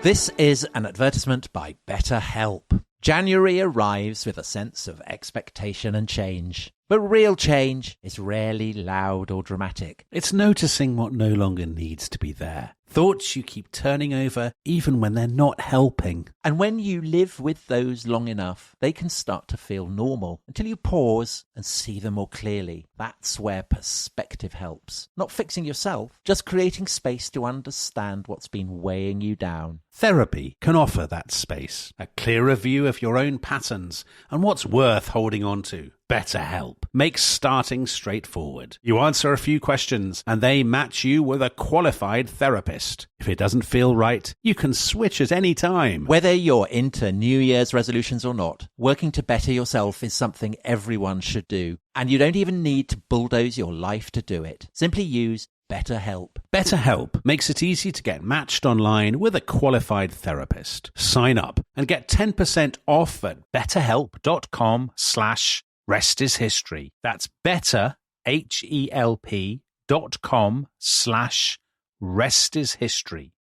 This is an advertisement by BetterHelp. January arrives with a sense of expectation and change. But real change is rarely loud or dramatic. It's noticing what no longer needs to be there. Thoughts you keep turning over even when they're not helping. And when you live with those long enough, they can start to feel normal until you pause and see them more clearly. That's where perspective helps. Not fixing yourself, just creating space to understand what's been weighing you down. Therapy can offer that space, a clearer view of your own patterns and what's worth holding on to. BetterHelp makes starting straightforward. You answer a few questions and they match you with a qualified therapist. If it doesn't feel right, you can switch at any time. Whether you're into New Year's resolutions or not, working to better yourself is something everyone should do. And you don't even need to bulldoze your life to do it. Simply use BetterHelp. BetterHelp makes it easy to get matched online with a qualified therapist. Sign up and get 10% off at betterhelp.com/restishistory. That's betterhelp.com/restishistory.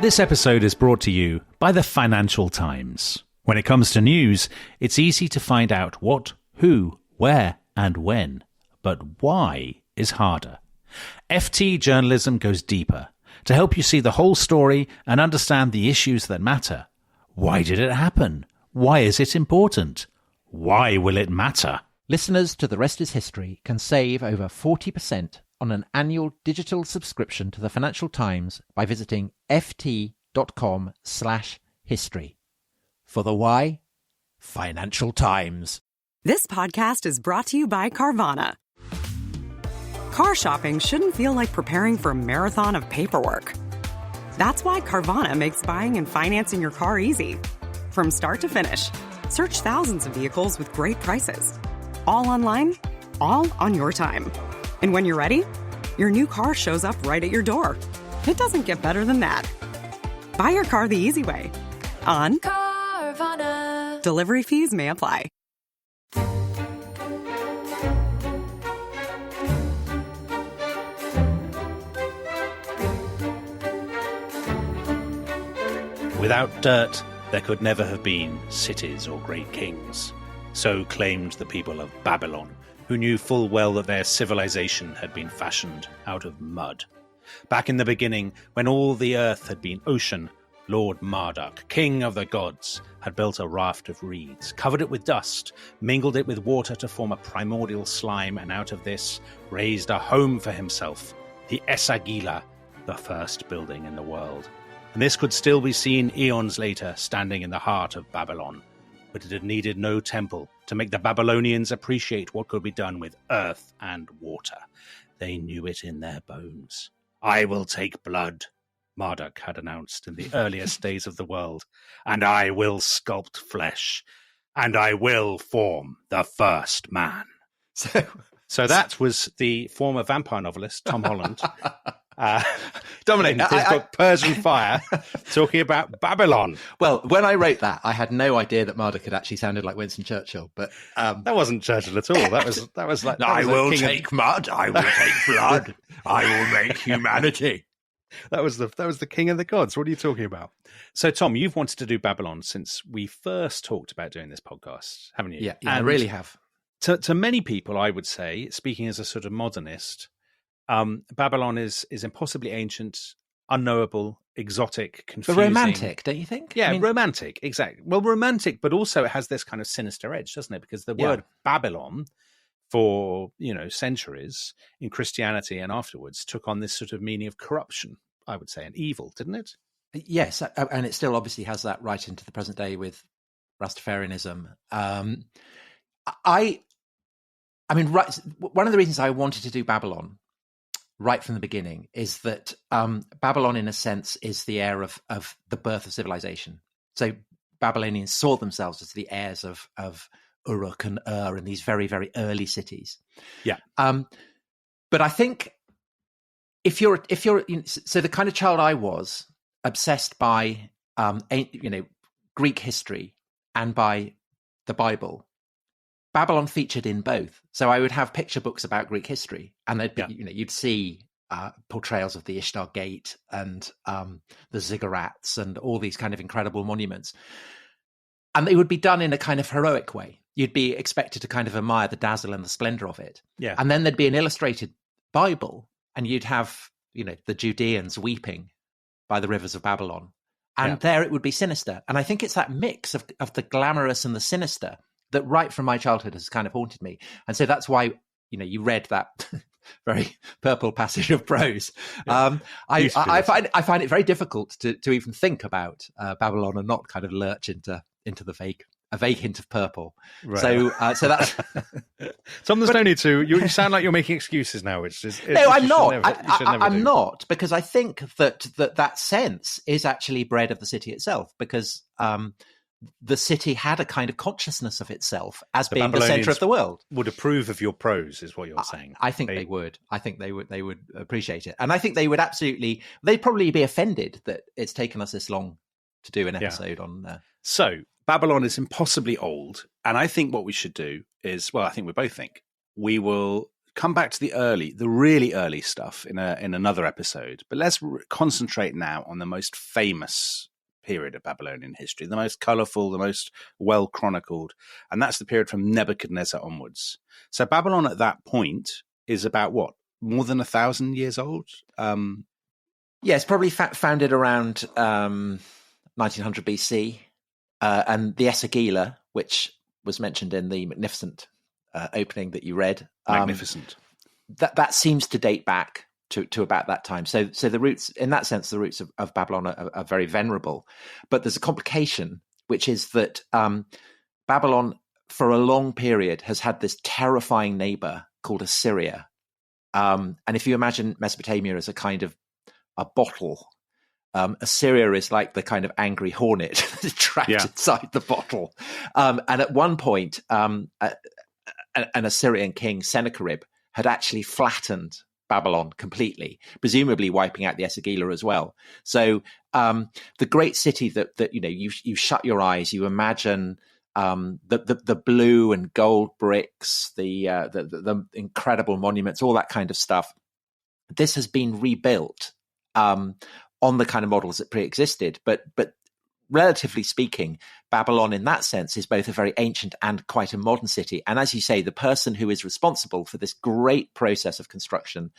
This episode is brought to you by the Financial Times. When it comes to news, it's easy to find out what, who, where, and when. But why is harder. FT journalism goes deeper to help you see the whole story and understand the issues that matter. Why did it happen? Why is it important? Why will it matter? Listeners to The Rest is History can save over 40% on an annual digital subscription to the Financial Times by visiting ft.com/history. For the why, Financial Times. This podcast is brought to you by Carvana. Car shopping shouldn't feel like preparing for a marathon of paperwork. That's why Carvana makes buying and financing your car easy. From start to finish, search thousands of vehicles with great prices. All online, all on your time. And when you're ready, your new car shows up right at your door. It doesn't get better than that. Buy your car the easy way. On Carvana. Delivery fees may apply. Without dirt, there could never have been cities or great kings. So claimed the people of Babylon, who knew full well that their civilization had been fashioned out of mud. Back in the beginning, when all the earth had been ocean, Lord Marduk, king of the gods, had built a raft of reeds, covered it with dust, mingled it with water to form a primordial slime, and out of this raised a home for himself, the Esagila, the first building in the world. And this could still be seen eons later, standing in the heart of Babylon. But it had needed no temple to make the Babylonians appreciate what could be done with earth and water. They knew it in their bones. "I will take blood," Marduk had announced in the earliest days of the world, "and I will sculpt flesh, and I will form the first man." So that was the former vampire novelist, Tom Holland. Dominic, in his book Persian Fire, talking about Babylon. Well, when I wrote that, I had no idea that Marduk had actually sounded like Winston Churchill. But that wasn't Churchill at all. That was like I will take mud. I will take blood. I will make humanity. That was the king of the gods. What are you talking about? So, Tom, you've wanted to do Babylon since we first talked about doing this podcast, haven't you? Yeah, I really have. To many people, I would say, speaking as a sort of modernist, Babylon is impossibly ancient, unknowable, exotic, confusing. But romantic, don't you think? Yeah, romantic, exactly. Well, romantic, but also it has this kind of sinister edge, doesn't it? Because the word Babylon, for centuries in Christianity and afterwards, took on this sort of meaning of corruption, I would say, and evil, didn't it? Yes, and it still obviously has that right into the present day with Rastafarianism. I mean, right. One of the reasons I wanted to do Babylon right from the beginning is that Babylon, in a sense, is the heir of the birth of civilization. So Babylonians saw themselves as the heirs of Uruk and Ur and these very, very early cities. Yeah. But I think if you're so the kind of child I was, obsessed by Greek history and by the Bible, Babylon featured in both. So I would have picture books about Greek history, and they'd be, you'd see portrayals of the Ishtar Gate and the ziggurats and all these kind of incredible monuments. And they would be done in a kind of heroic way. You'd be expected to kind of admire the dazzle and the splendor of it. Yeah. And then there'd be an illustrated Bible, and you'd have, the Judeans weeping by the rivers of Babylon. And there it would be sinister. And I think it's that mix of the glamorous and the sinister that right from my childhood has kind of haunted me. And so that's why, you read that very purple passage of prose. Yeah. I find it very difficult to even think about Babylon and not kind of lurch into a vague hint of purple. Right. So that's Tom. There's no need to. You sound like you're making excuses now. Which is no, I'm not. I'm not, because I think that sense is actually bred of the city itself, because the city had a kind of consciousness of itself as being the center of the world. Would approve of your prose, is what you're saying. I think they would. I think they would appreciate it, and I think they would absolutely. They'd probably be offended that it's taken us this long to do an episode on. So Babylon is impossibly old, and I think what we should do is, I think we both think, we will come back to the really early stuff in another episode. But let's concentrate now on the most famous period of Babylonian history, the most colourful, the most well chronicled, and that's the period from Nebuchadnezzar onwards. So Babylon at that point is about what, more than 1,000 years old? It's probably founded around 1900 BC. And the Esagila, which was mentioned in the magnificent opening that you read, magnificent. That seems to date back to about that time. So the roots, in that sense, the roots of Babylon are very venerable. But there's a complication, which is that Babylon, for a long period, has had this terrifying neighbor called Assyria. And if you imagine Mesopotamia as a kind of a bottle, Assyria is like the kind of angry hornet trapped inside the bottle. And at one point, an Assyrian king, Sennacherib, had actually flattened Babylon completely, presumably wiping out the Esagila as well. So the great city that you shut your eyes, you imagine the blue and gold bricks, the incredible monuments, all that kind of stuff. This has been rebuilt on the kind of models that pre-existed, but relatively speaking, Babylon in that sense is both a very ancient and quite a modern city. And as you say, the person who is responsible for this great process of construction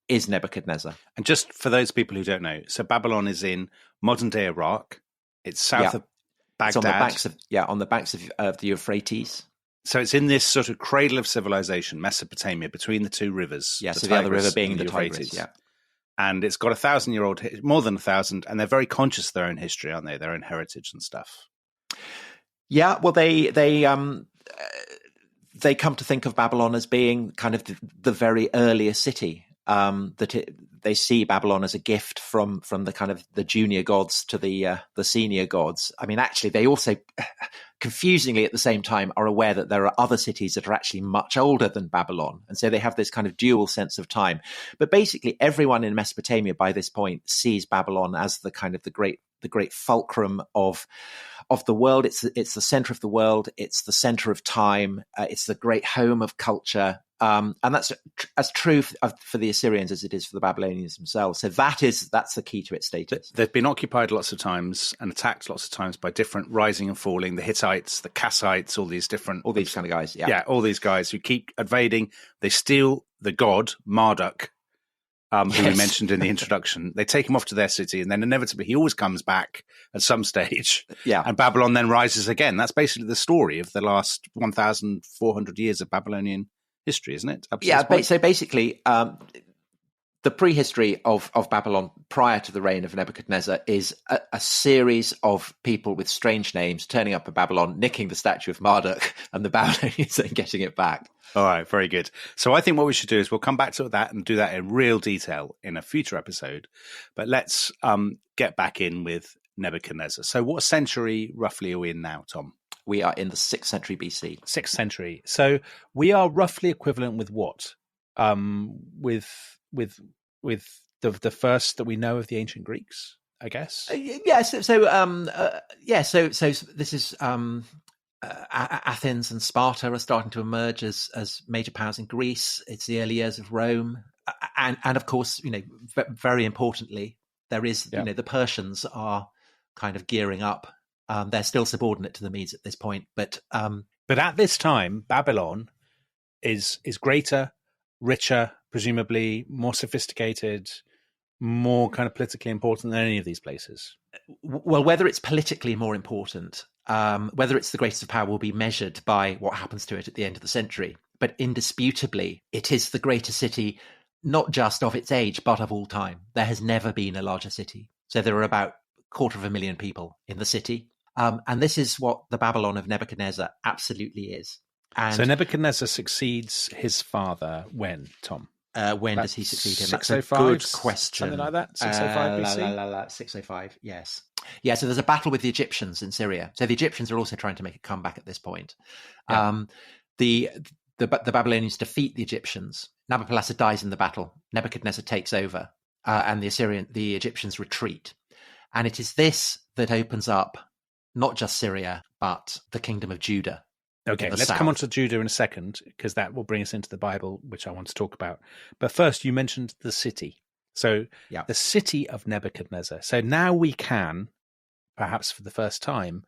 is Nebuchadnezzar. And just for those people who don't know, so Babylon is in modern-day Iraq. It's south of Baghdad. It's on the banks of the Euphrates. So it's in this sort of cradle of civilization, Mesopotamia, between the two rivers. Yeah, so the other river being the Tigris, And it's got 1,000-year-old, more than 1,000, and they're very conscious of their own history, aren't they? Their own heritage and stuff. Yeah, well, they come to think of Babylon as being kind of the very earliest city. They see Babylon as a gift from the kind of the junior gods to the senior gods. I mean, actually, they also, confusingly at the same time, are aware that there are other cities that are actually much older than Babylon, and so they have this kind of dual sense of time. But basically, everyone in Mesopotamia by this point sees Babylon as the kind of the great fulcrum of the world. It's the center of the world. It's the center of time. It's the great home of culture. And that's as true for the Assyrians as it is for the Babylonians themselves. So that's the key to its status. They've been occupied lots of times and attacked lots of times by different rising and falling, the Hittites, the Kassites, all these kind of guys. Yeah, all these guys who keep invading. They steal the god Marduk, who we mentioned in the introduction. They take him off to their city, and then inevitably he always comes back at some stage. Yeah, and Babylon then rises again. That's basically the story of the last 1,400 years of Babylonian history, isn't it? So basically, the prehistory of Babylon prior to the reign of Nebuchadnezzar is a series of people with strange names turning up at Babylon, nicking the statue of Marduk, and the Babylonians then getting it back. All right, very good. So I think what we should do is we'll come back to that and do that in real detail in a future episode. But let's get back in with Nebuchadnezzar. So what century roughly are we in now, Tom? We are in the 6th century BC. 6th century. So we are roughly equivalent with what? With the first that we know of the ancient Greeks, I guess. So this is Athens and Sparta are starting to emerge as major powers in Greece. It's the early years of Rome. and of course, very importantly, there is, the Persians are kind of gearing up. They're still subordinate to the Medes at this point, but at this time, Babylon is greater, richer, presumably more sophisticated, more kind of politically important than any of these places. Well, whether it's politically more important, whether it's the greatest of power will be measured by what happens to it at the end of the century. But indisputably, it is the greatest city, not just of its age, but of all time. There has never been a larger city. So there are about 250,000 people in the city. And this is what the Babylon of Nebuchadnezzar absolutely is. And so Nebuchadnezzar succeeds his father when, Tom? When does he succeed him? That's a 605, good question. Something like that? 605 BC? 605, yes. Yeah, so there's a battle with the Egyptians in Syria. So the Egyptians are also trying to make a comeback at this point. Yeah. The Babylonians defeat the Egyptians. Nabopolassar dies in the battle. Nebuchadnezzar takes over, and the Egyptians retreat. And it is this that opens up not just Syria, but the kingdom of Judah. Okay, let's come on to Judah in a second, because that will bring us into the Bible, which I want to talk about. But first, you mentioned the city. So the city of Nebuchadnezzar. So now we can, perhaps for the first time,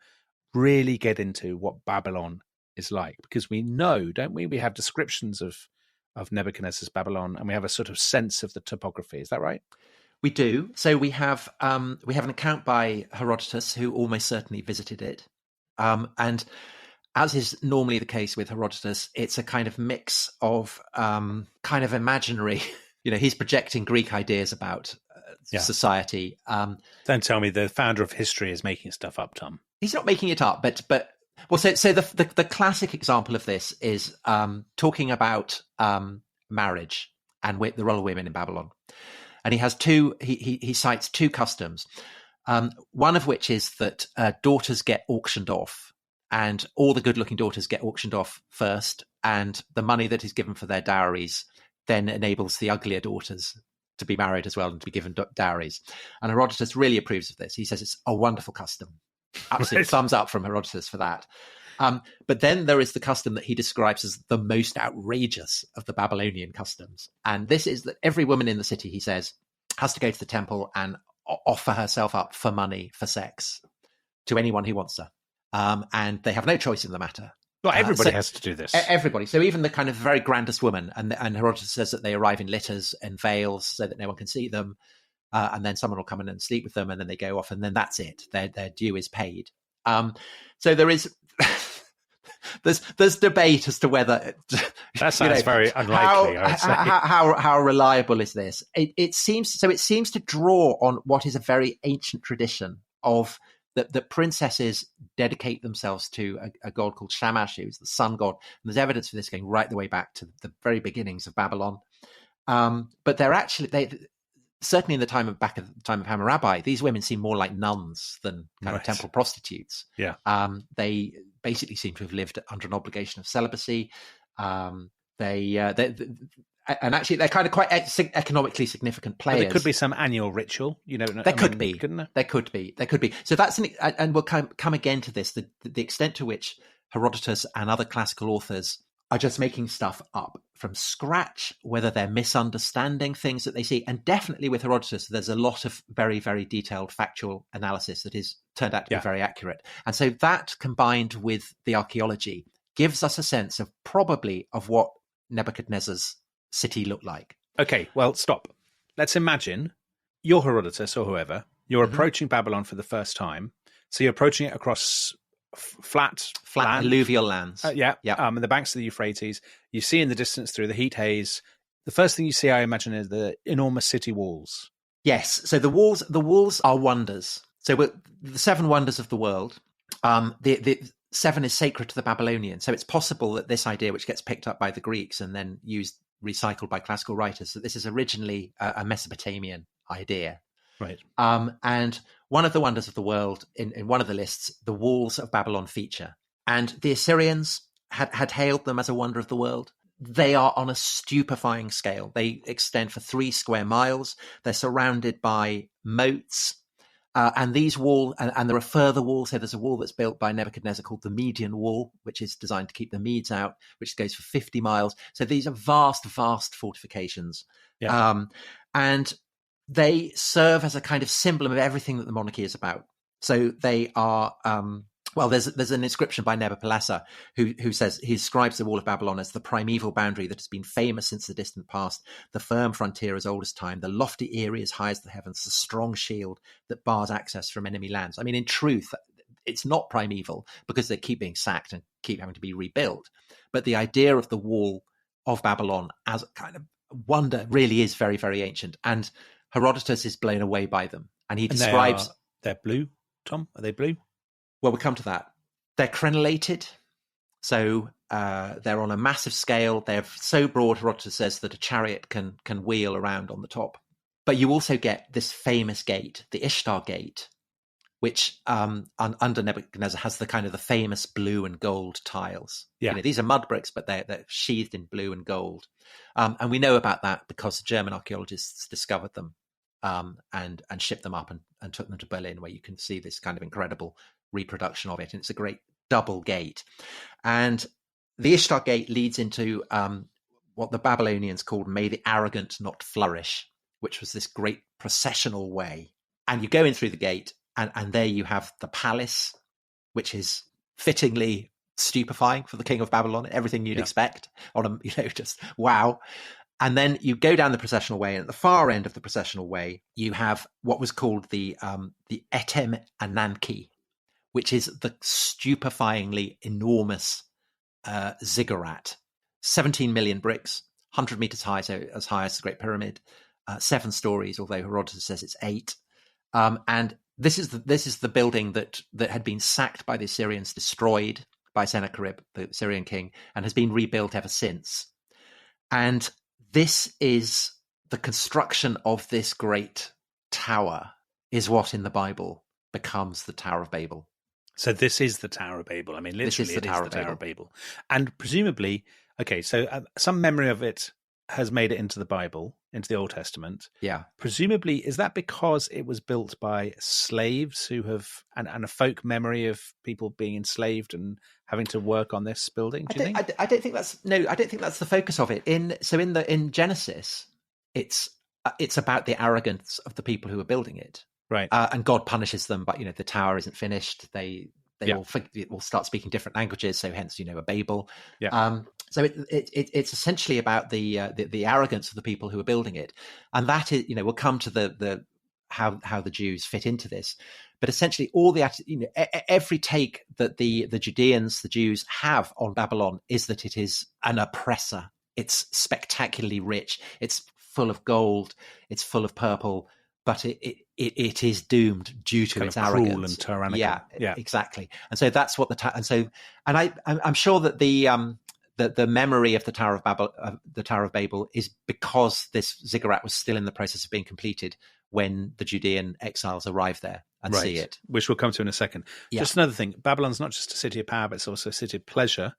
really get into what Babylon is like, because we know, don't we? We have descriptions of Nebuchadnezzar's Babylon, and we have a sort of sense of the topography. Is that right? We do. So we have an account by Herodotus, who almost certainly visited it, and as is normally the case with Herodotus, it's a kind of mix of kind of imaginary. He's projecting Greek ideas about society. Don't tell me the founder of history is making stuff up, Tom. He's not making it up, but well, so the classic example of this is talking about marriage and the role of women in Babylon, and he has he cites two customs, one of which is that daughters get auctioned off. And all the good-looking daughters get auctioned off first, and the money that is given for their dowries then enables the uglier daughters to be married as well and to be given dowries. And Herodotus really approves of this. He says it's a wonderful custom. Absolutely, right. Thumbs up from Herodotus for that. But then there is the custom that he describes as the most outrageous of the Babylonian customs. And this is that every woman in the city, he says, has to go to the temple and offer herself up for money, for sex, to anyone who wants her. And they have no choice in the matter. Well, everybody has to do this. Everybody. So even the kind of very grandest woman, and Herodotus says that they arrive in litters and veils so that no one can see them, and then someone will come in and sleep with them, and then they go off, and then that's it. Their due is paid. So there is there's debate as to whether that sounds very unlikely. I would say. How reliable is this? It seems to draw on what is a very ancient tradition of that princesses dedicate themselves to a god called Shamash, who's the sun god. And there's evidence for this going right the way back to the very beginnings of Babylon. But they're actually, certainly in the time of Hammurabi, these women seem more like nuns than kind of temple prostitutes. Yeah. They basically seem to have lived under an obligation of celibacy. And actually, they're kind of quite economically significant players. But there could be some annual ritual, There could be. There could be. So that's and we'll come again to this. The extent to which Herodotus and other classical authors are just making stuff up from scratch, whether they're misunderstanding things that they see, and definitely with Herodotus, there's a lot of very, very detailed factual analysis that is turned out to be very accurate. And so that, combined with the archaeology, gives us a sense of what Nebuchadnezzar's city looked like. Okay, well, stop. Let's imagine you're Herodotus or whoever. You're approaching Babylon for the first time. So you're approaching it across flat land. Alluvial lands. And the banks of the Euphrates. You see in the distance through the heat haze. The first thing you see, I imagine, is the enormous city walls. Yes. So the walls are wonders. So the seven wonders of the world. The seven is sacred to the Babylonians. So it's possible that this idea, which gets picked up by the Greeks and then recycled by classical writers, that this is originally a Mesopotamian idea. Right. And one of the wonders of the world, in one of the lists, the walls of Babylon feature. And the Assyrians had hailed them as a wonder of the world. They are on a stupefying scale. They extend for 3 square miles. They're surrounded by moats. And these walls, and there are further walls. So there's a wall that's built by Nebuchadnezzar called the Median Wall, which is designed to keep the Medes out, which goes for 50 miles. So these are vast, vast fortifications. Yeah. And they serve as a kind of symbol of everything that the monarchy is about. So they are, well, there's an inscription by Nebuchadnezzar who says he describes the wall of Babylon as the primeval boundary that has been famous since the distant past, the firm frontier as old as time, the lofty eyrie as high as the heavens, the strong shield that bars access from enemy lands. I mean, in truth, it's not primeval because they keep being sacked and keep having to be rebuilt. But the idea of the wall of Babylon as a kind of wonder really is very, very ancient. And Herodotus is blown away by them. And he describes... They're blue, Tom? Are they blue? Well, we'll come to that. They're crenellated. So they're on a massive scale. They're so broad, Herodotus says, that a chariot can wheel around on the top. But you also get this famous gate, the Ishtar Gate, which under Nebuchadnezzar has the kind of the famous blue and gold tiles. Yeah. You know, these are mud bricks, but they're sheathed in blue and gold. And we know about that because German archaeologists discovered them and shipped them up and took them to Berlin, where you can see this kind of incredible reproduction of it. And it's a great double gate. And the Ishtar Gate leads into what the Babylonians called "May the arrogant not flourish," which was this great processional way. And you go in through the gate, and there you have the palace, which is fittingly stupefying for the king of Babylon, everything you'd expect on a, just wow. And then you go down the processional way, and at the far end of the processional way, you have what was called the Etem Ananke, which is the stupefyingly enormous ziggurat. 17 million bricks, 100 meters high, so as high as the Great Pyramid, 7 stories, although Herodotus says it's 8. And this is the building that had been sacked by the Assyrians, destroyed by Sennacherib, the Syrian king, and has been rebuilt ever since. And this is the construction of this great tower is what in the Bible becomes the Tower of Babel. So this is the Tower of Babel. I mean, literally, it is the Tower of Babel. And presumably, okay, so some memory of it has made it into the Bible, into the Old Testament. Yeah. Presumably, is that because it was built by slaves who have, and a folk memory of people being enslaved and having to work on this building? Do you think? I don't think that's the focus of it. In Genesis, it's about the arrogance of the people who are building it. Right. And God punishes them, but the tower isn't finished. They will start speaking different languages, so hence a Babel. Yeah. So it's essentially about the arrogance of the people who are building it, and that is we'll come to the how the Jews fit into this, but essentially all the every take that the Judeans, the Jews, have on Babylon is that it is an oppressor. It's spectacularly rich. It's full of gold. It's full of purple. But it is doomed due to its arrogance, cruel and tyrannical. Yeah, exactly. And so that's what I'm sure that the memory of the Tower of Babel is because this ziggurat was still in the process of being completed when the Judean exiles arrive there and see it, which we'll come to in a second. Yeah. Just another thing: Babylon's not just a city of power, but it's also a city of pleasure.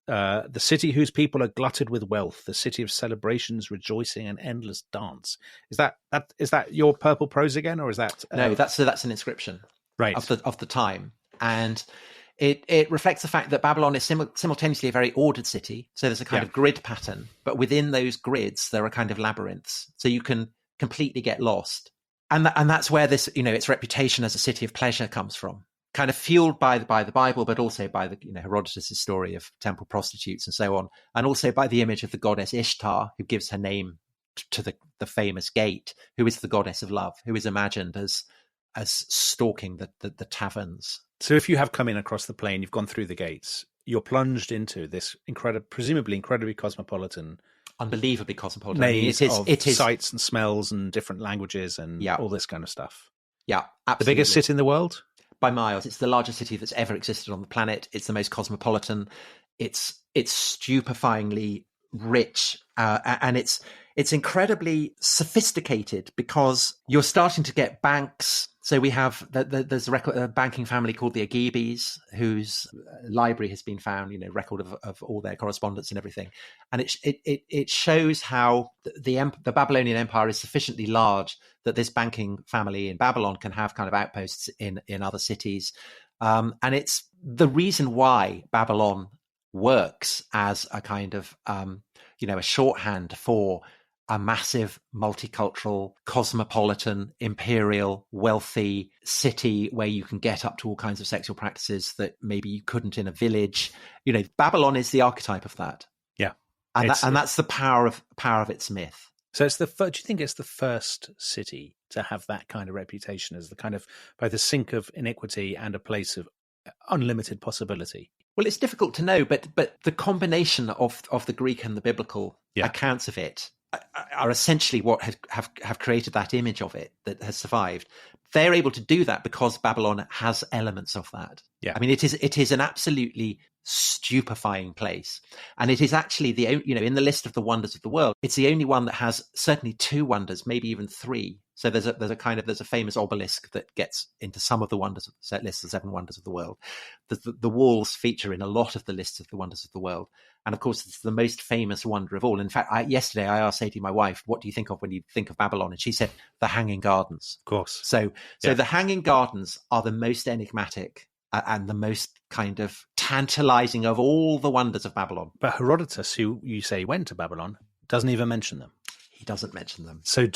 The city whose people are glutted with wealth, the city of celebrations, rejoicing, and endless dance. Is that your purple prose again, or is that no? That's an inscription, right, of the time, and it reflects the fact that Babylon is simultaneously a very ordered city. So there's a kind of grid pattern, but within those grids there are kind of labyrinths, so you can completely get lost, and that's where this its reputation as a city of pleasure comes from. Kind of fueled by the Bible, but also by the Herodotus' story of temple prostitutes and so on, and also by the image of the goddess Ishtar, who gives her name to the famous gate, who is the goddess of love, who is imagined as stalking the taverns. So, if you have come in across the plain, you've gone through the gates, you're plunged into this presumably incredibly cosmopolitan, unbelievably cosmopolitan maze of sights and smells and different languages and all this kind of stuff. Yeah, absolutely. The biggest city in the world. By miles. It's the largest city that's ever existed on the planet. It's the most cosmopolitan. It's stupefyingly rich, and it's incredibly sophisticated because you're starting to get banks. So we have there's a banking family called the Agibis, whose library has been found, record of all their correspondence and everything, and it shows how the Babylonian Empire is sufficiently large that this banking family in Babylon can have kind of outposts in other cities, and it's the reason why Babylon works as a kind of a shorthand for a massive, multicultural, cosmopolitan, imperial, wealthy city where you can get up to all kinds of sexual practices that maybe you couldn't in a village. Babylon is the archetype of that. Yeah. And that's the power of its myth. So do you think it's the first city to have that kind of reputation as the kind of both a sink of iniquity and a place of unlimited possibility? Well, it's difficult to know, but the combination of the Greek and the biblical accounts of it are essentially what have created that image of it that has survived. They're able to do that because Babylon has elements of that. Yeah. I mean, it is an absolutely stupefying place, and it is actually in the list of the wonders of the world, it's the only one that has certainly 2 wonders, maybe even 3. So there's a famous obelisk that gets into some of the wonders of the list of 7 wonders of the world. The walls feature in a lot of the lists of the wonders of the world. And of course, it's the most famous wonder of all. In fact, yesterday I asked Sadie, my wife, what do you think of when you think of Babylon? And she said, the Hanging Gardens. Of course. So the Hanging Gardens are the most enigmatic and the most kind of tantalizing of all the wonders of Babylon. But Herodotus, who you say went to Babylon, doesn't even mention them. He doesn't mention them. So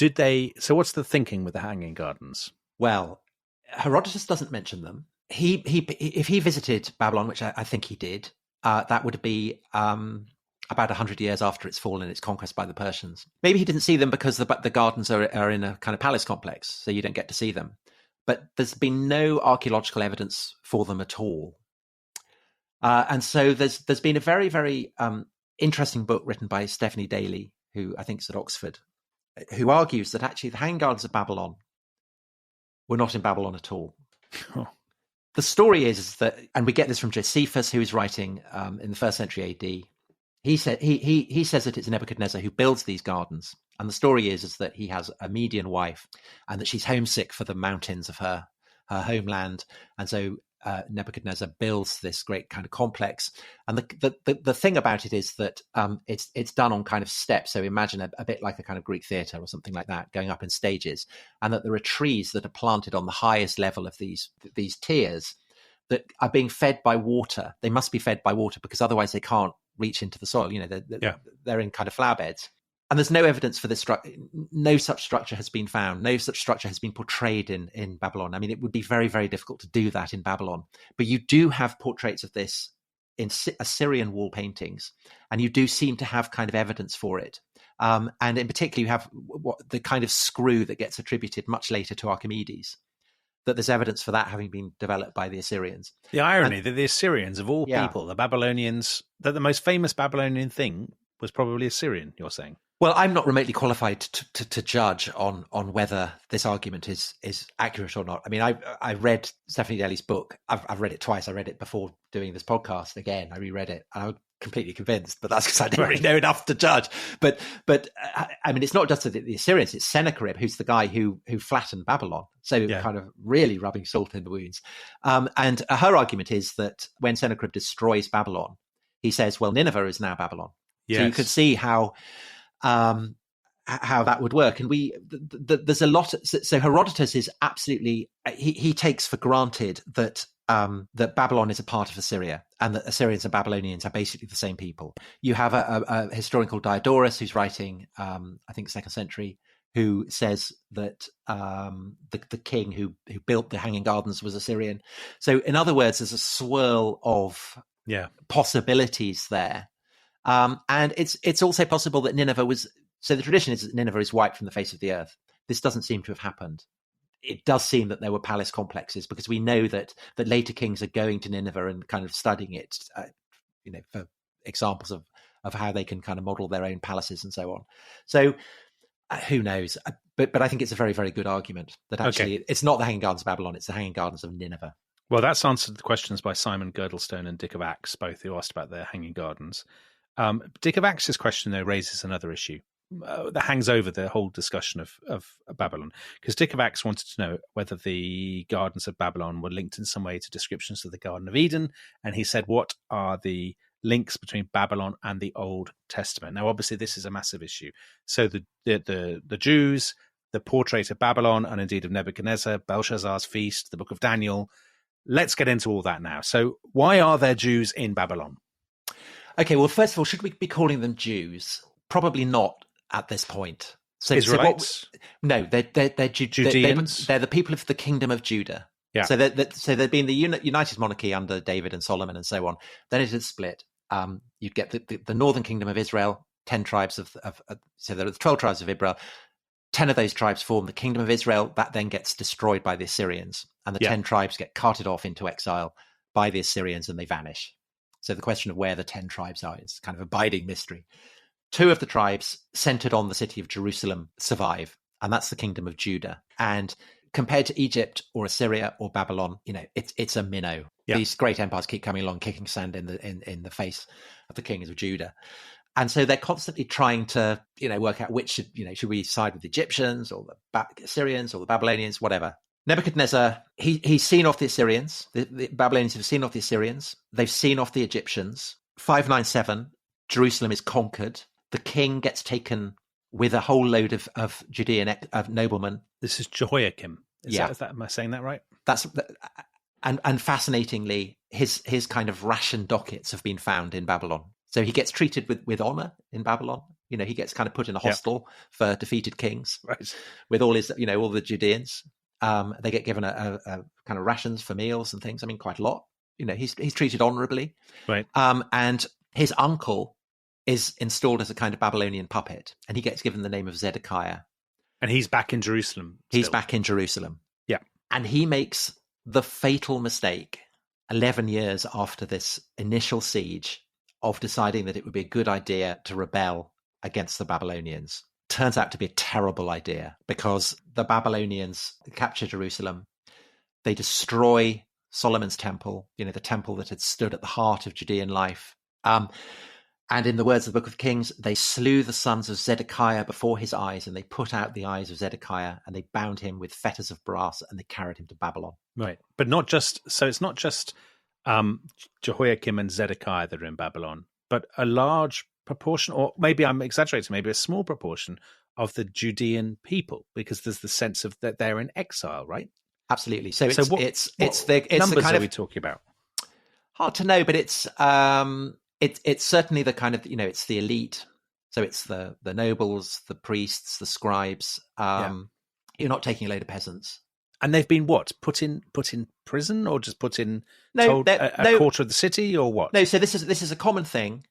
what's the thinking with the Hanging Gardens? Well, Herodotus doesn't mention them. If he visited Babylon, which I think he did, that would be about 100 years after it's fallen, its conquest by the Persians. Maybe he didn't see them because the gardens are in a kind of palace complex, so you don't get to see them. But there's been no archaeological evidence for them at all. And so there's been a very, very interesting book written by Stephanie Daly, who I think is at Oxford, who argues that actually the Hanging Gardens of Babylon were not in Babylon at all. Oh. The story is that, and we get this from Josephus, who is writing in the 1st century AD. He says that it's Nebuchadnezzar who builds these gardens. And the story is that he has a Median wife and that she's homesick for the mountains of her homeland. And so Nebuchadnezzar builds this great kind of complex. And the thing about it is that it's done on kind of steps. So imagine a bit like a kind of Greek theatre or something like that, going up in stages. And that there are trees that are planted on the highest level of these tiers that are being fed by water. They must be fed by water because otherwise they can't reach into the soil. They're in kind of flower beds. And there's no evidence for this structure. No such structure has been found. No such structure has been portrayed in Babylon. I mean, it would be very, very difficult to do that in Babylon. But you do have portraits of this in Assyrian wall paintings, and you do seem to have kind of evidence for it. And in particular, you have the kind of screw that gets attributed much later to Archimedes, that there's evidence for that having been developed by the Assyrians. The irony that the Assyrians, of all people, the Babylonians, that the most famous Babylonian thing was probably Assyrian, you're saying? Well, I'm not remotely qualified to judge on whether this argument is accurate or not. I mean, I read Stephanie Daly's book. I've read it twice. I read it before doing this podcast. Again, I reread it, and I was completely convinced. But that's because I didn't really know enough to judge. But I mean, it's not just the Assyrians. It's Sennacherib, who's the guy who flattened Babylon. So kind of really rubbing salt in the wounds. And her argument is that when Sennacherib destroys Babylon, he says, "Well, Nineveh is now Babylon." Yes. So you could see how that would work. And there's a lot. So Herodotus is absolutely, he takes for granted that Babylon is a part of Assyria and that Assyrians and Babylonians are basically the same people. You have a historian called Diodorus who's writing, I think 2nd century, who says that the king who built the Hanging Gardens was Assyrian. So in other words, there's a swirl of possibilities there. And it's also possible that Nineveh was, so the tradition is that Nineveh is wiped from the face of the earth. This doesn't seem to have happened. It does seem that there were palace complexes because we know that later kings are going to Nineveh and kind of studying it, for examples of how they can kind of model their own palaces and so on. So who knows? But I think it's a very, very good argument that actually it's not the Hanging Gardens of Babylon, it's the Hanging Gardens of Nineveh. Well, that's answered the questions by Simon Girdlestone and Dick of Axe, both who asked about their Hanging Gardens. Dick of Axe's question, though, raises another issue that hangs over the whole discussion of Babylon. Because Dick of Axe wanted to know whether the gardens of Babylon were linked in some way to descriptions of the Garden of Eden. And he said, what are the links between Babylon and the Old Testament? Now, obviously, this is a massive issue. So the Jews, the portrait of Babylon, and indeed of Nebuchadnezzar, Belshazzar's feast, the book of Daniel. Let's get into all that now. So why are there Jews in Babylon? Okay, well, first of all, should we be calling them Jews? Probably not. at this point. So, Israelites? No, they're Judeans? They're the people of the kingdom of Judah. Yeah. So there'd been the United Monarchy under David and Solomon and so on. Then it had split. You'd get the northern kingdom of Israel, 10 tribes so there are 12 tribes of Israel. 10 of those tribes form the kingdom of Israel. That then gets destroyed by the Assyrians. And the 10 tribes get carted off into exile by the Assyrians and they vanish. So the question of where the 10 tribes are is kind of abiding mystery. 2 of the tribes centered on the city of Jerusalem survive, and that's the kingdom of Judah. And compared to Egypt or Assyria or Babylon, it's a minnow. Yeah. These great empires keep coming along, kicking sand in the face of the kings of Judah. And so they're constantly trying to, work out which should we side with the Egyptians or the Assyrians or the Babylonians, whatever. Nebuchadnezzar, he's seen off the Assyrians. The Babylonians have seen off the Assyrians. They've seen off the Egyptians. 597, Jerusalem is conquered. The king gets taken with a whole load of Judean noblemen. This is Jehoiakim. Am I saying that right? And fascinatingly, his kind of ration dockets have been found in Babylon. So he gets treated with honor in Babylon. He gets kind of put in a hostel for defeated kings, right, with all his, all the Judeans. They get given a kind of rations for meals and things. I mean, quite a lot. He's treated honorably. Right. And his uncle is installed as a kind of Babylonian puppet, and he gets given the name of Zedekiah. And he's back in Jerusalem. He's back in Jerusalem. Yeah. And he makes the fatal mistake 11 years after this initial siege of deciding that it would be a good idea to rebel against the Babylonians. Turns out to be a terrible idea because the Babylonians capture Jerusalem. They destroy Solomon's temple, the temple that had stood at the heart of Judean life. And in the words of the Book of Kings, they slew the sons of Zedekiah before his eyes, and they put out the eyes of Zedekiah, and they bound him with fetters of brass, and they carried him to Babylon. Right. But it's not just Jehoiakim and Zedekiah that are in Babylon, but a large proportion, or maybe I'm exaggerating, maybe a small proportion of the Judean people, because there's the sense of that they're in exile, right? Absolutely. So what numbers the kind are we talking about? Hard to know, but it's certainly the kind of, it's the elite. So it's the nobles, the priests, the scribes. You're not taking a load of peasants. And they've been put in prison, or just put in a quarter of the city, or what? No. So this is a common thing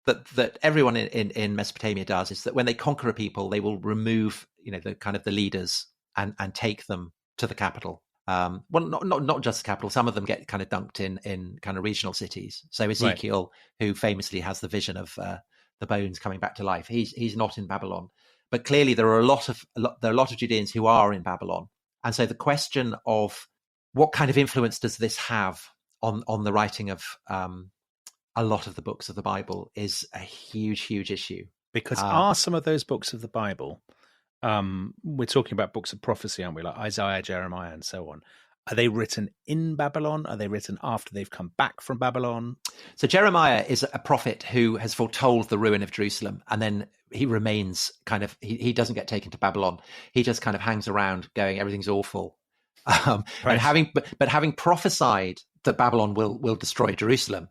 that everyone in Mesopotamia does, is that when they conquer a people, they will remove the kind of the leaders and take them to the capital. Well, not just the capital. Some of them get kind of dunked in kind of regional cities. So Ezekiel, who famously has the vision of the bones coming back to life, he's not in Babylon. But clearly there are a lot of Judeans who are in Babylon. And so the question of what kind of influence does this have on the writing of a lot of the books of the Bible is a huge, huge issue. Because are some of those books of the Bible, we're talking about books of prophecy, aren't we? Like Isaiah, Jeremiah, and so on. Are they written in Babylon? Are they written after they've come back from Babylon? So Jeremiah is a prophet who has foretold the ruin of Jerusalem, and then he remains kind of, he doesn't get taken to Babylon. He just kind of hangs around going, everything's awful. Right. And having prophesied that Babylon will destroy Jerusalem,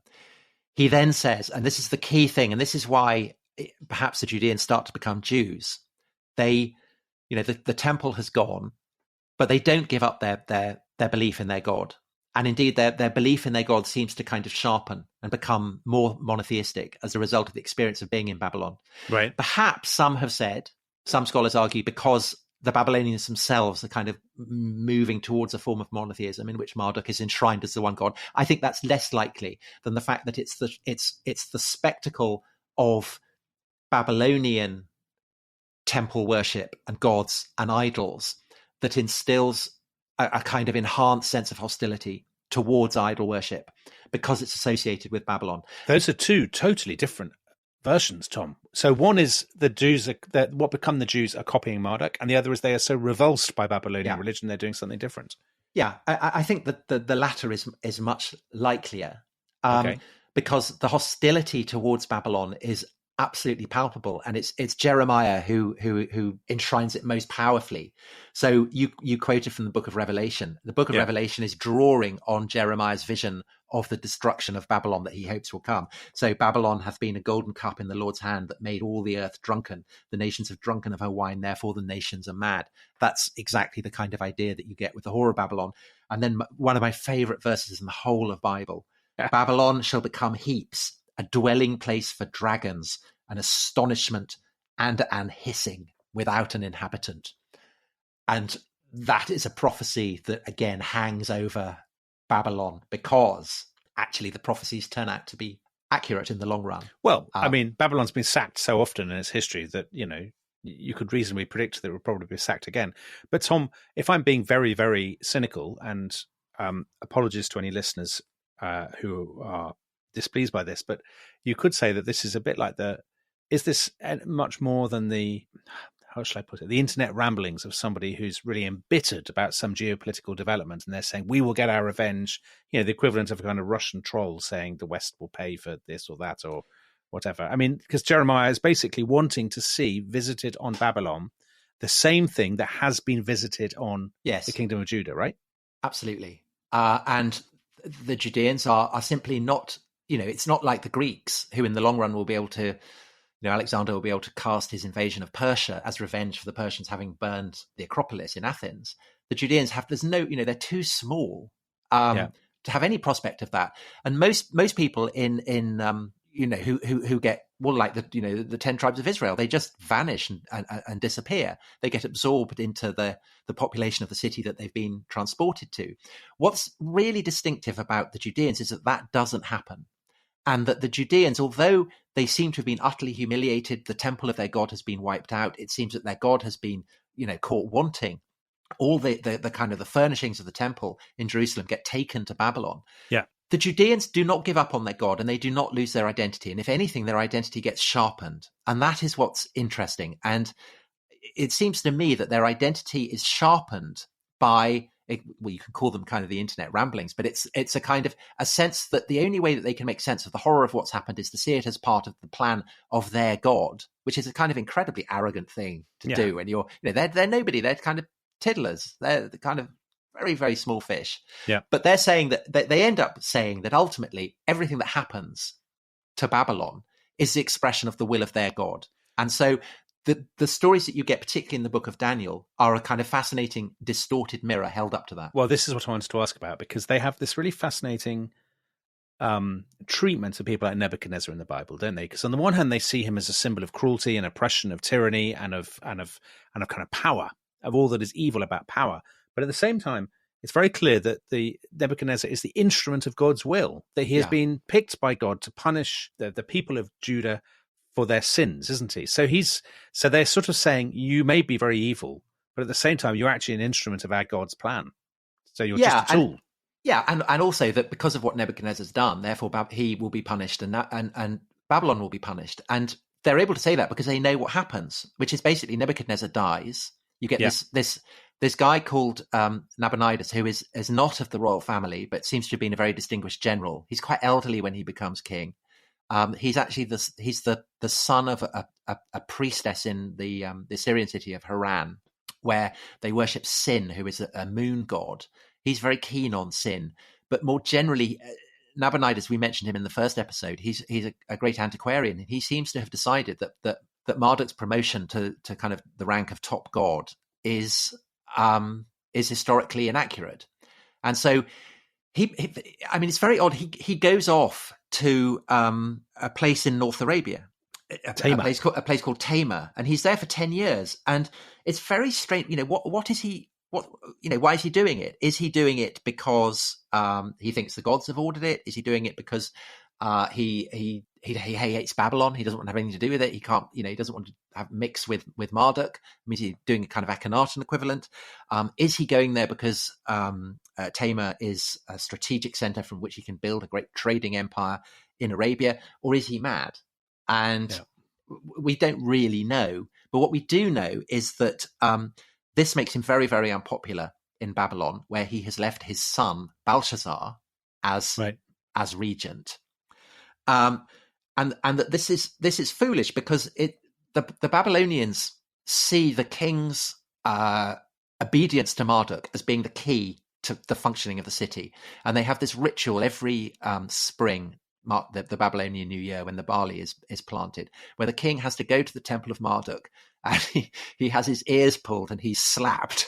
he then says, and this is the key thing, and this is why perhaps the Judeans start to become Jews. They, the temple has gone, but they don't give up their belief in their God. And indeed, their belief in their God seems to kind of sharpen and become more monotheistic as a result of the experience of being in Babylon. Right. Perhaps some scholars argue, because the Babylonians themselves are kind of moving towards a form of monotheism in which Marduk is enshrined as the one God. I think that's less likely than the fact that it's the spectacle of Babylonian temple worship and gods and idols that instills a kind of enhanced sense of hostility towards idol worship because it's associated with Babylon. Those are two totally different versions, Tom. So one is the Jews, what become the Jews are copying Marduk, and the other is they are so revulsed by Babylonian religion they're doing something different. Yeah, I think that the latter is much likelier, Okay. because the hostility towards Babylon is absolutely palpable, and it's Jeremiah who enshrines it most powerfully. So you quoted from the book of Revelation. The book of Revelation is drawing on Jeremiah's vision of the destruction of Babylon that he hopes will come. So Babylon hath been a golden cup in the Lord's hand that made all the earth drunken. The nations have drunken of her wine, therefore the nations are mad. That's exactly the kind of idea that you get with the whore of Babylon. And then one of my favorite verses in the whole of Bible, Babylon shall become heaps, a dwelling place for dragons, an astonishment and an hissing without an inhabitant. And that is a prophecy that, again, hangs over Babylon, because actually the prophecies turn out to be accurate in the long run. Well, I mean, Babylon's been sacked so often in its history that, you could reasonably predict that it would probably be sacked again. But Tom, if I'm being very, very cynical, and apologies to any listeners who are displeased by this, but you could say that this is a bit like is this much more than how shall I put it, the internet ramblings of somebody who's really embittered about some geopolitical development, and they're saying, we will get our revenge, the equivalent of a kind of Russian troll saying the West will pay for this or that or whatever. I mean, because Jeremiah is basically wanting to see visited on Babylon the same thing that has been visited on the kingdom of Judah, right? Absolutely. And the Judeans are simply not, it's not like the Greeks, who in the long run will be able to, Alexander will be able to cast his invasion of Persia as revenge for the Persians having burned the Acropolis in Athens. The Judeans they're too small to have any prospect of that. And most people who get, well, like the 10 tribes of Israel, they just vanish and disappear. They get absorbed into the population of the city that they've been transported to. What's really distinctive about the Judeans is that doesn't happen. And that the Judeans, although they seem to have been utterly humiliated, the temple of their God has been wiped out. It seems that their God has been, caught wanting. All the kind of the furnishings of the temple in Jerusalem get taken to Babylon. Yeah. The Judeans do not give up on their God, and they do not lose their identity. And if anything, their identity gets sharpened. And that is what's interesting. And it seems to me that their identity is sharpened by, well, you can call them kind of the internet ramblings, but it's a kind of a sense that the only way that they can make sense of the horror of what's happened is to see it as part of the plan of their God, which is a kind of incredibly arrogant thing to do. And they're nobody. They're kind of tiddlers. They're the kind of very, very small fish. Yeah. But they're saying that they end up saying that ultimately everything that happens to Babylon is the expression of the will of their God. And so the stories that you get, particularly in the book of Daniel, are a kind of fascinating, distorted mirror held up to that. Well, this is what I wanted to ask about, because they have this really fascinating treatment of people like Nebuchadnezzar in the Bible, don't they? Because on the one hand, they see him as a symbol of cruelty and oppression, of tyranny, and of kind of power, of all that is evil about power. But at the same time, it's very clear that the Nebuchadnezzar is the instrument of God's will, that he has been picked by God to punish the people of Judah for their sins, isn't he? So they're sort of saying, you may be very evil, but at the same time, you're actually an instrument of our God's plan. So you're just a tool. And also that because of what Nebuchadnezzar's done, therefore he will be punished, and Babylon will be punished. And they're able to say that because they know what happens, which is basically Nebuchadnezzar dies. You get this guy called Nabonidus, who is not of the royal family, but seems to have been a very distinguished general. He's quite elderly when he becomes king. He's actually the son of a priestess in the Assyrian city of Haran, where they worship Sin, who is a moon god. He's very keen on Sin, but more generally, Nabonidus, we mentioned him in the first episode. He's a great antiquarian, and he seems to have decided that Marduk's promotion to kind of the rank of top god is historically inaccurate, and so it's very odd. He goes off to a place in North Arabia, a place called Tamar, and he's there for 10 years. And it's very strange. What is he? Why is he doing it? Is he doing it because he thinks the gods have ordered it? Is he doing it because he hates Babylon? He doesn't want to have anything to do with it. He can't, he doesn't want to have mix with Marduk. I mean, he's doing a kind of Akhenaten equivalent. Is he going there because Tamar is a strategic center from which he can build a great trading empire in Arabia, or is he mad? And we don't really know. But what we do know is that this makes him very, very unpopular in Babylon, where he has left his son Belshazzar as regent. and that this is foolish because the Babylonians see the king's obedience to Marduk as being the key to the functioning of the city, and they have this ritual every spring, the Babylonian New Year, when the barley is planted, where the king has to go to the temple of Marduk and he has his ears pulled and he's slapped.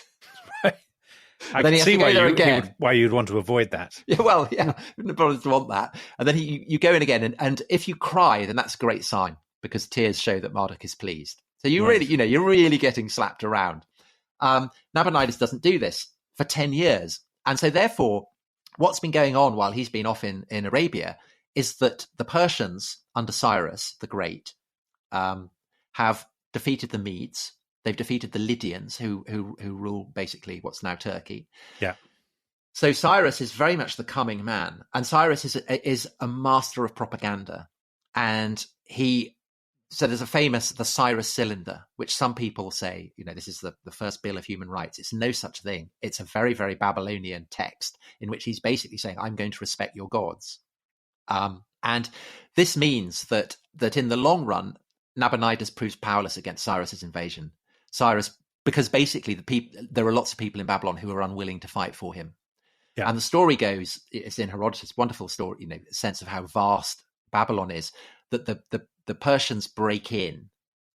I can see why you'd want to avoid that. Yeah, well, yeah, nobody would want that. And then you go in again, and if you cry, then that's a great sign because tears show that Marduk is pleased. So you're really getting slapped around. Nabonidus doesn't do this for 10 years. And so therefore, what's been going on while he's been off in Arabia is that the Persians under Cyrus the Great have defeated the Medes. They've defeated the Lydians who rule basically what's now Turkey. Yeah. So Cyrus is very much the coming man. And Cyrus is a master of propaganda. And so there's the Cyrus cylinder, which some people say, this is the first Bill of Human Rights. It's no such thing. It's a very, very Babylonian text in which he's basically saying, I'm going to respect your gods. And this means that in the long run, Nabonidus proves powerless against Cyrus's invasion. Because basically there are lots of people in Babylon who are unwilling to fight for him. Yeah. And the story goes, it's in Herodotus, wonderful story, sense of how vast Babylon is, that the Persians break in,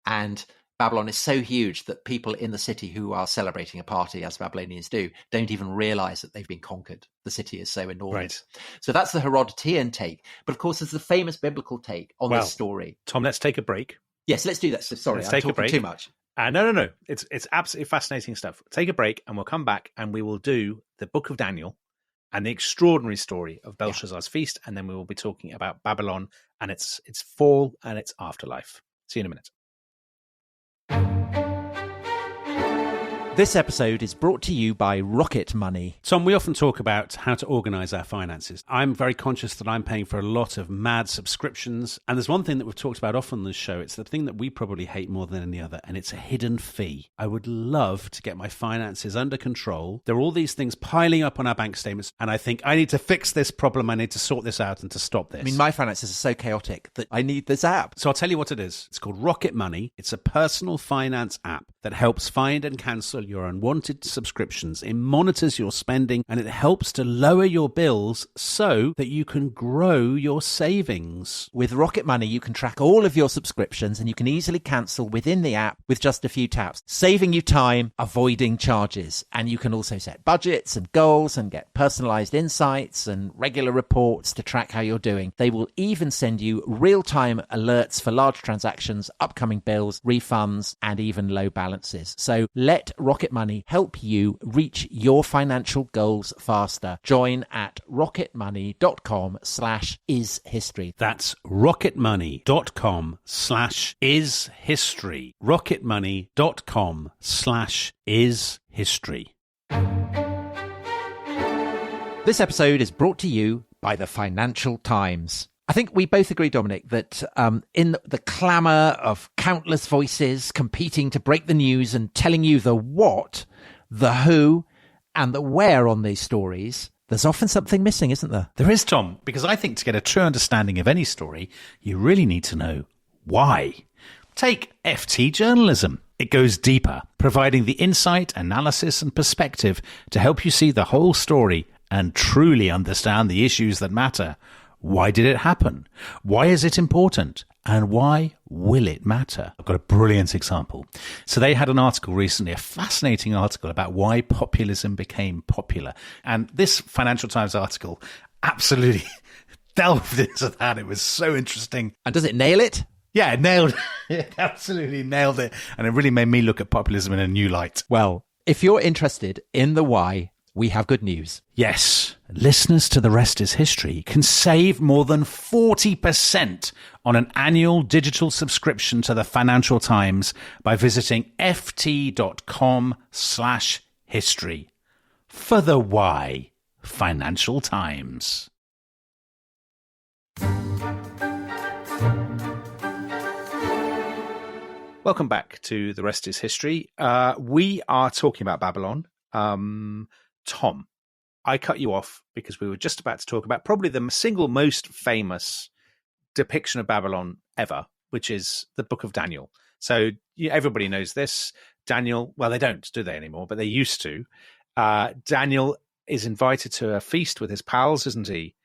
and Babylon is so huge that people in the city who are celebrating a party, as Babylonians do, don't even realize that they've been conquered. The city is so enormous. Right. So that's the Herodotean take. But of course, there's the famous biblical take on this story. Tom, let's take a break. Yes, let's do that. So, sorry, I'm talking too much. No. It's absolutely fascinating stuff. Take a break and we'll come back and we will do the Book of Daniel and the extraordinary story of Belshazzar's feast. And then we will be talking about Babylon and its fall and its afterlife. See you in a minute. This episode is brought to you by Rocket Money. Tom, we often talk about how to organise our finances. I'm very conscious that I'm paying for a lot of mad subscriptions. And there's one thing that we've talked about often on this show. It's the thing that we probably hate more than any other, and it's a hidden fee. I would love to get my finances under control. There are all these things piling up on our bank statements, and I think I need to fix this problem. I need to sort this out and to stop this. I mean, my finances are so chaotic that I need this app. So I'll tell you what it is. It's called Rocket Money. It's a personal finance app that helps find and cancel your unwanted subscriptions. It monitors your spending and it helps to lower your bills so that you can grow your savings. With Rocket Money, you can track all of your subscriptions and you can easily cancel within the app with just a few taps, saving you time, avoiding charges. And you can also set budgets and goals and get personalized insights and regular reports to track how you're doing. They will even send you real-time alerts for large transactions, upcoming bills, refunds, and even low balances. So let Rocket Money help you reach your financial goals faster. Join at rocketmoney.com/ishistory. That's rocketmoney.com/ishistory. rocketmoney.com/ishistory. This episode is brought to you by the Financial Times. I think we both agree, Dominic, that in the clamour of countless voices competing to break the news and telling you the what, the who, and the where on these stories, there's often something missing, isn't there? There is, Tom, because I think to get a true understanding of any story, you really need to know why. Take FT journalism. It goes deeper, providing the insight, analysis, and perspective to help you see the whole story and truly understand the issues that matter. Why did it happen? Why is it important? And why will it matter? I've got a brilliant example. So they had an article recently, a fascinating article about why populism became popular. And this Financial Times article absolutely delved into that. It was so interesting. And does it nail it? Yeah, it nailed it. Absolutely nailed it. And it really made me look at populism in a new light. Well, if you're interested in the why, we have good news. Yes, listeners to The Rest is History can save more than 40% on an annual digital subscription to the Financial Times by visiting ft.com/history. For the why, Financial Times. Welcome back to The Rest is History. We are talking about Babylon. Tom, I cut you off because we were just about to talk about probably the single most famous depiction of Babylon ever, which is the Book of Daniel. So everybody knows this. Daniel, well, they don't, do they anymore? But they used to. Daniel is invited to a feast with his pals, isn't he?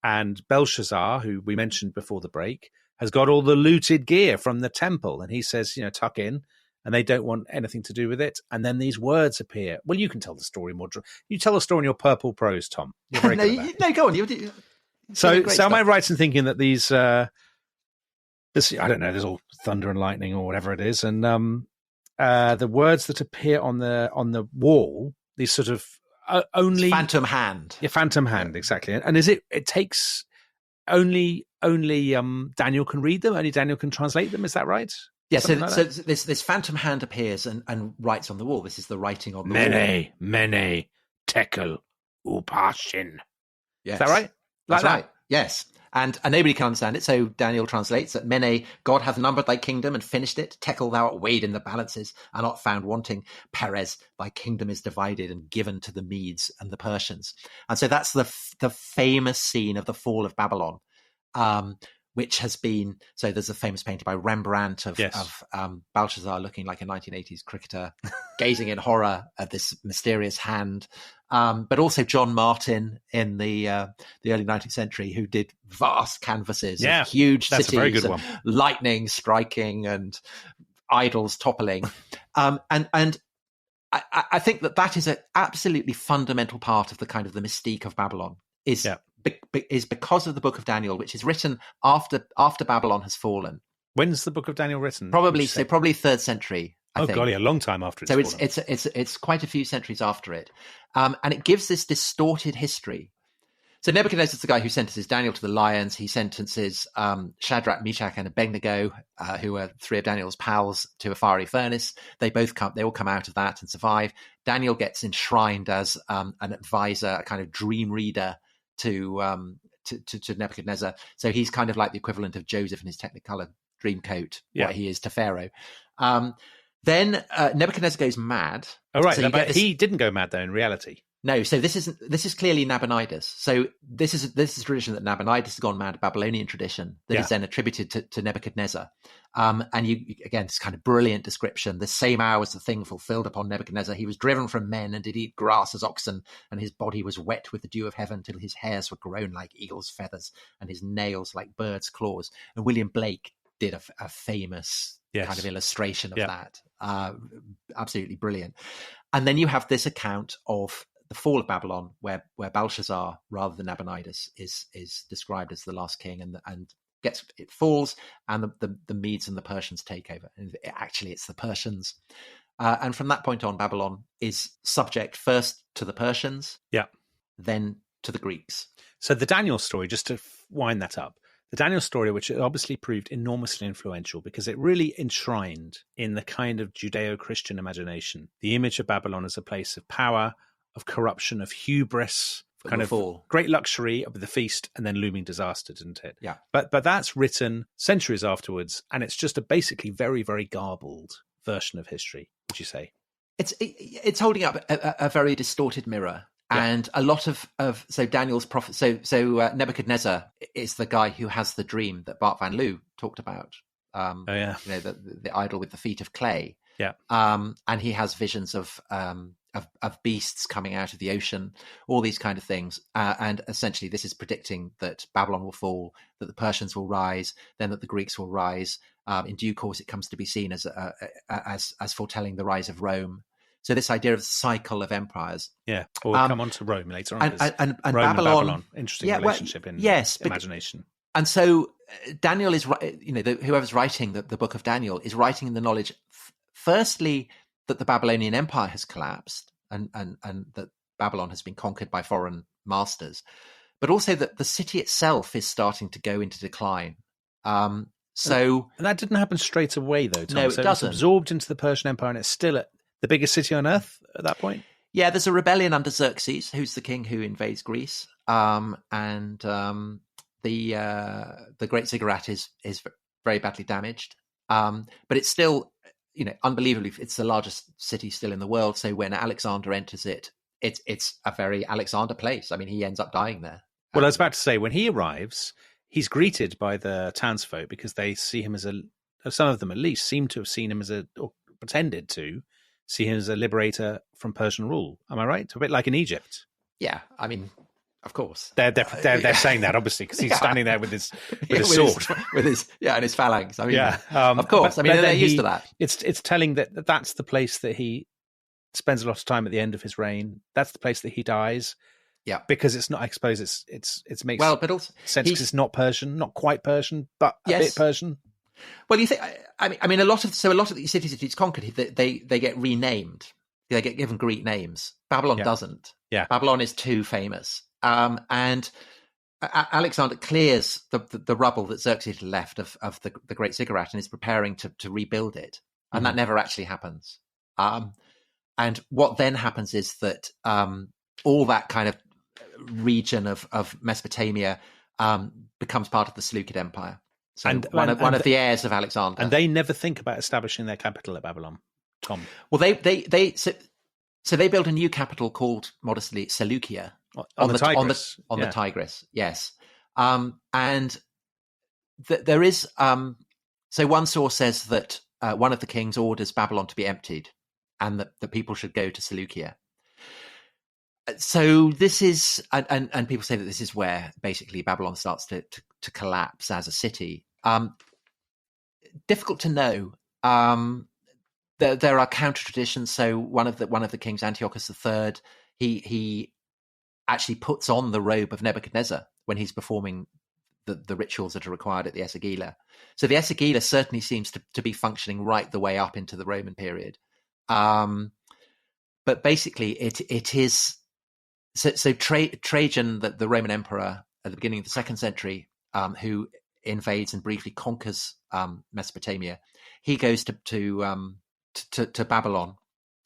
And Belshazzar, who we mentioned before the break, has got all the looted gear from the temple. And he says, tuck in. And they don't want anything to do with it. And then these words appear. Well, you can tell the story more. You tell the story in your purple prose, Tom. You're very good at that. No, go on. So am I right in thinking that these, this, I don't know, there's all thunder and lightning or whatever it is. And the words that appear on the wall, these sort of only... It's phantom hand. Yeah, phantom hand, exactly. And is it takes only Daniel can read them? Only Daniel can translate them? Is that right? Yeah, so this phantom hand appears and writes on the wall. This is the writing on the wall. Mene, tekel, upashin. Yes. Is that right? That's right. Yes. And nobody can understand it. So Daniel translates that Mene, God hath numbered thy kingdom and finished it. Tekel, thou art weighed in the balances and art found wanting. Perez, thy kingdom is divided and given to the Medes and the Persians. And so that's the famous scene of the fall of Babylon. Which has been, so there's a famous painting by Rembrandt of Belshazzar looking like a 1980s cricketer, gazing in horror at this mysterious hand. But also John Martin in the early 19th century, who did vast canvases of huge cities, a very good one. Lightning striking and idols toppling. And I think that is an absolutely fundamental part of the kind of the mystique of Babylon is because of the Book of Daniel, which is written after Babylon has fallen. When's the Book of Daniel written? Probably 3rd century. I think. Golly, a long time after it's fallen. So it's quite a few centuries after it, and it gives this distorted history. So Nebuchadnezzar is the guy who sentences Daniel to the lions. He sentences Shadrach, Meshach, and Abednego, who are 3 of Daniel's pals, to a fiery furnace. They all come out of that and survive. Daniel gets enshrined as an advisor, a kind of dream reader to Nebuchadnezzar. So he's kind of like the equivalent of Joseph in his Technicolor dream coat, what he is to Pharaoh. Then Nebuchadnezzar goes mad. Oh, right. So he didn't go mad, though, in reality. No, so this is clearly Nabonidus. So this is a tradition that Nabonidus has gone mad, a Babylonian tradition that is then attributed to Nebuchadnezzar. And you again, this kind of brilliant description. The same hour was the thing fulfilled upon Nebuchadnezzar. He was driven from men and did eat grass as oxen, and his body was wet with the dew of heaven till his hairs were grown like eagle's feathers and his nails like bird's claws. And William Blake did a famous kind of illustration of that. Absolutely brilliant. And then you have this account of the fall of Babylon, where Belshazzar, rather than Nabonidus, is described as the last king, and it falls, and the Medes and the Persians take over. And actually, it's the Persians, and from that point on, Babylon is subject first to the Persians, then to the Greeks. So the Daniel story, just to wind that up, the Daniel story, which obviously proved enormously influential because it really enshrined in the kind of Judeo-Christian imagination the image of Babylon as a place of power, of corruption, of hubris, kind of great luxury of the feast, and then looming disaster, didn't it? Yeah. But that's written centuries afterwards, and it's just a basically very, very garbled version of history, would you say? It's holding up a very distorted mirror. And a lot of so Daniel's prophet, so Nebuchadnezzar is the guy who has the dream that Bart van Loo talked about. The idol with the feet of clay. Yeah. And he has visions of beasts coming out of the ocean, all these kind of things. And essentially, this is predicting that Babylon will fall, that the Persians will rise, then that the Greeks will rise. In due course, it comes to be seen as foretelling the rise of Rome. So this idea of the cycle of empires. Yeah, we'll come on to Rome later on. And Rome Babylon, interesting relationship in imagination. And so Daniel is, whoever's writing the book of Daniel is writing in the knowledge, firstly, that the Babylonian Empire has collapsed and that Babylon has been conquered by foreign masters, but also that the city itself is starting to go into decline. And that didn't happen straight away, though, Tom. No, it doesn't. It was absorbed into the Persian Empire, and it's still the biggest city on earth at that point? Yeah, there's a rebellion under Xerxes, who's the king who invades Greece. The Great Ziggurat is very badly damaged. But it's still, unbelievably, it's the largest city still in the world. So when Alexander enters it, it's a very Alexander place. I mean, he ends up dying there. Well, I was about to say, when he arrives, he's greeted by the townsfolk because they see him as some of them at least seem to have seen him or pretended to see him as a liberator from Persian rule. Am I right? A bit like in Egypt. Yeah, I mean, of course. They're saying that, obviously, because he's standing there with his sword. With his and his phalanx. I mean, yeah. Of course. I mean, they're used to that. It's telling that that's the place that he spends a lot of time at the end of his reign. That's the place that he dies. Yeah. Because it's not, I suppose it makes but also, sense because it's not Persian, not quite Persian, but a bit Persian. Well, you think, I mean, a lot of these cities that he's conquered, they get renamed. They get given Greek names. Babylon doesn't. Yeah. Babylon is too famous. And Alexander clears the rubble that Xerxes had left of the Great Ziggurat and is preparing to rebuild it. And that never actually happens. And what then happens is that all that kind of region of Mesopotamia becomes part of the Seleucid Empire. So one of the heirs of Alexander. And they never think about establishing their capital at Babylon, Tom. Well, so they built a new capital called, modestly, Seleucia. On the Tigris. On the Tigris, yes. And there is... so one source says that one of the kings orders Babylon to be emptied and that the people should go to Seleucia. So this is... And people say that this is where, basically, Babylon starts to collapse as a city. Difficult to know. There are counter traditions. So one of the kings, Antiochus III, he actually puts on the robe of Nebuchadnezzar when he's performing the rituals that are required at the Esagila. So the Esagila certainly seems to be functioning right the way up into the Roman period. But basically, it is so Trajan, the Roman emperor at the beginning of the 2nd century, who invades and briefly conquers Mesopotamia. He goes to Babylon,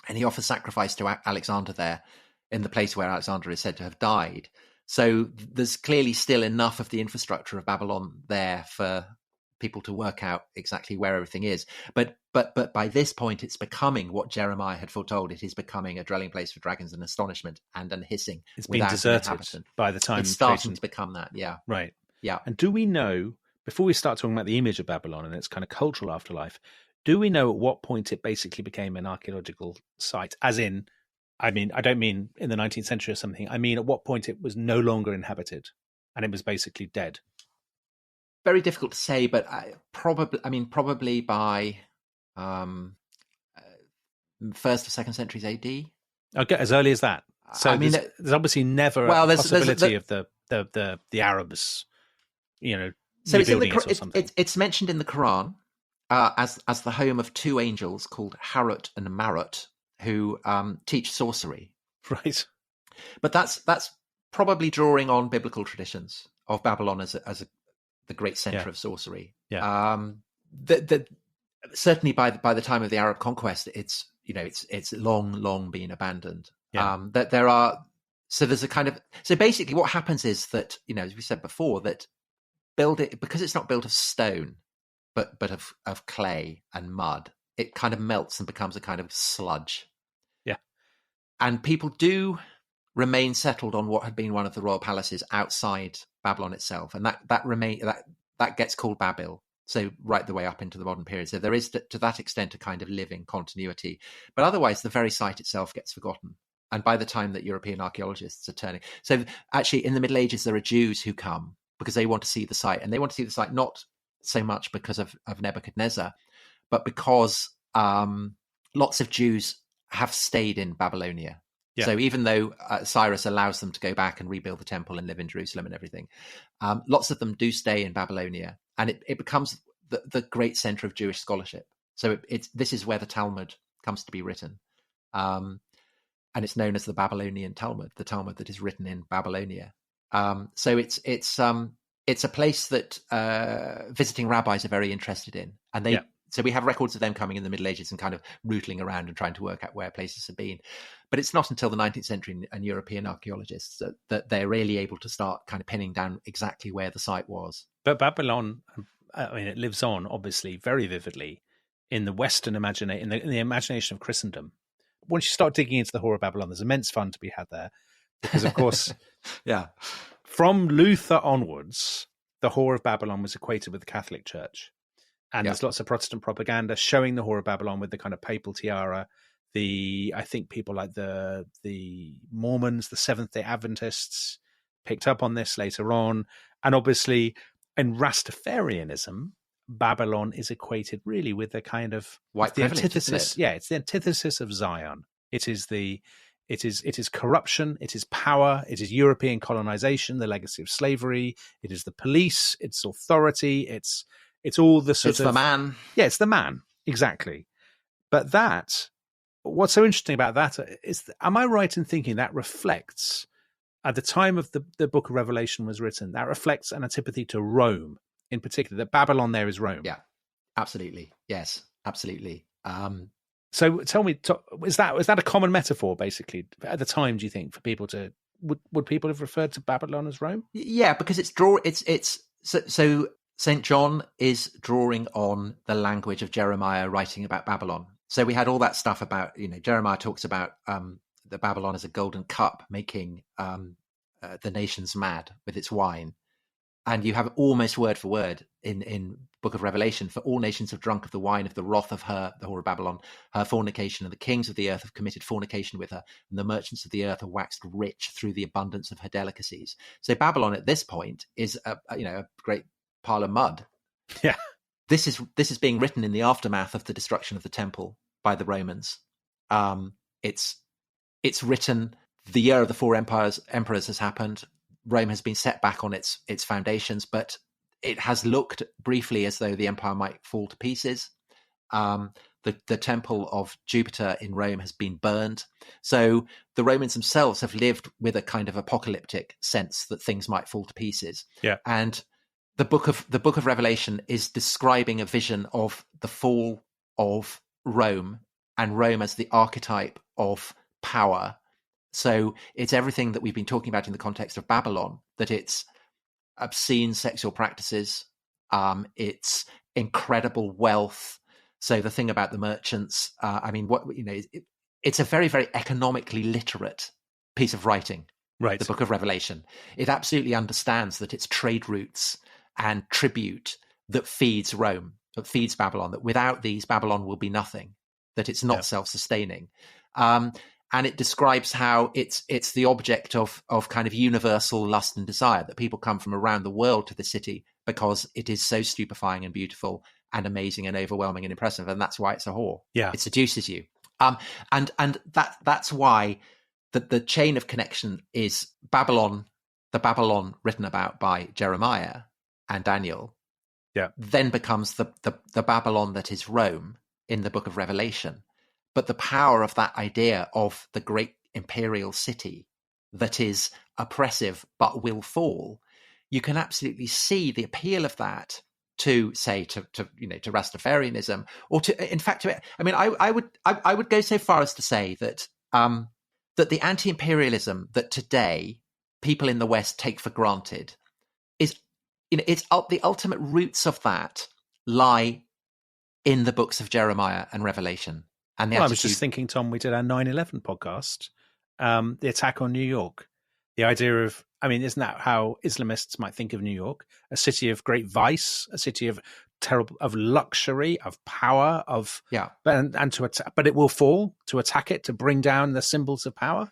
and he offers sacrifice to Alexander there in the place where Alexander is said to have died. So there's clearly still enough of the infrastructure of Babylon there for people to work out exactly where everything is. But by this point, it's becoming what Jeremiah had foretold. It is becoming a dwelling place for dragons and astonishment and hissing. It's been deserted by the time it's starting to become that. Yeah. Right. Yeah. And do we know, before we start talking about the image of Babylon and its kind of cultural afterlife, do we know at what point it basically became an archaeological site? As in, I mean, I don't mean in the 19th century or something. I mean, at what point it was no longer inhabited and it was basically dead? Very difficult to say, but probably by 1st or 2nd centuries AD. Okay, as early as that. So I mean, there's obviously never a possibility of the Arabs, so rebuilding it or something. It's mentioned in the Quran as the home of two angels called Harut and Marut, who teach sorcery. Right. But that's probably drawing on biblical traditions of Babylon as the great center of sorcery. Yeah. Certainly by the time of the Arab conquest, it's long been abandoned. Yeah. There's a kind of, so basically what happens is that, as we said before, that because it's not built of stone, but of clay and mud, it kind of melts and becomes a kind of sludge. Yeah. And people do remain settled on what had been one of the royal palaces outside Babylon itself. And that gets called Babil. So right the way up into the modern period. So there is to that extent a kind of living continuity. But otherwise the very site itself gets forgotten. And by the time that European archaeologists are turning. So actually in the Middle Ages, there are Jews who come because they want to see the site. And they want to see the site not so much because of Nebuchadnezzar, but because lots of Jews have stayed in Babylonia. Yeah. So even though Cyrus allows them to go back and rebuild the temple and live in Jerusalem and everything, lots of them do stay in Babylonia. And it becomes the great center of Jewish scholarship. So this is where the Talmud comes to be written. And it's known as the Babylonian Talmud, the Talmud that is written in Babylonia. So it's a place that visiting rabbis are very interested in. And so we have records of them coming in the Middle Ages and kind of rootling around and trying to work out where places have been. But it's not until the 19th century and European archaeologists that they're really able to start kind of pinning down exactly where the site was. But Babylon, I mean, it lives on, obviously, very vividly in the Western imagination, in the imagination of Christendom. Once you start digging into the horror of Babylon, there's immense fun to be had there. Because, of course, yeah, from Luther onwards, the whore of Babylon was equated with the Catholic Church. And there's lots of Protestant propaganda showing the whore of Babylon with the kind of papal tiara. I think people like the Mormons, the Seventh-day Adventists picked up on this later on. And obviously, in Rastafarianism, Babylon is equated really with the kind of white privilege, antithesis. Yeah, it's the antithesis of Zion. It is corruption, it is power, it is European colonization, the legacy of slavery, it is the police, it's authority, it's all the sort of... It's the man. Yeah, it's the man, exactly. But what's so interesting about that is, am I right in thinking that reflects, at the time of the book of Revelation was written, that reflects an antipathy to Rome in particular, that Babylon there is Rome? Yeah, absolutely. Yes, absolutely. So tell me, is that a common metaphor, basically, at the time, do you think, for people to... Would people have referred to Babylon as Rome? Yeah, because so St. John is drawing on the language of Jeremiah writing about Babylon. So we had all that stuff about, Jeremiah talks about the Babylon as a golden cup making the nations mad with its wine. And you have almost word for word in Book of Revelation, for all nations have drunk of the wine of the wrath of her, the whore of Babylon, her fornication, and the kings of the earth have committed fornication with her, and the merchants of the earth have waxed rich through the abundance of her delicacies. So Babylon at this point is a great pile of mud. Yeah. This is being written in the aftermath of the destruction of the temple by the Romans. It's written, the year of the four emperors has happened. Rome has been set back on its foundations, but it has looked briefly as though the empire might fall to pieces. The temple of Jupiter in Rome has been burned. So the Romans themselves have lived with a kind of apocalyptic sense that things might fall to pieces. Yeah. And the book of Revelation is describing a vision of the fall of Rome, and Rome as the archetype of power. So it's everything that we've been talking about in the context of Babylon, that it's obscene sexual practices, it's incredible wealth. So the thing about the merchants, it's a very, very economically literate piece of writing, right? The book of Revelation. It absolutely understands that it's trade routes and tribute that feeds Rome, that feeds Babylon, that without these, Babylon will be nothing, that it's not self-sustaining. And it describes how it's the object of kind of universal lust and desire, that people come from around the world to the city because it is so stupefying and beautiful and amazing and overwhelming and impressive, and that's why it's a whore. Yeah, it seduces you. And that's why the chain of connection is Babylon, the Babylon written about by Jeremiah and Daniel. Yeah, then becomes the Babylon that is Rome in the book of Revelation. But the power of that idea of the great imperial city that is oppressive but will fall, you can absolutely see the appeal of that to, say, to Rastafarianism, or to, in fact, I would go so far as to say that that the anti-imperialism that today people in the West take for granted is, the ultimate roots of that lie in the books of Jeremiah and Revelation. And I was just thinking, Tom, we did our 9/11 podcast, the attack on New York. The idea of, isn't that how Islamists might think of New York? A city of great vice, a city of luxury, of power, but it will fall, to attack it, to bring down the symbols of power.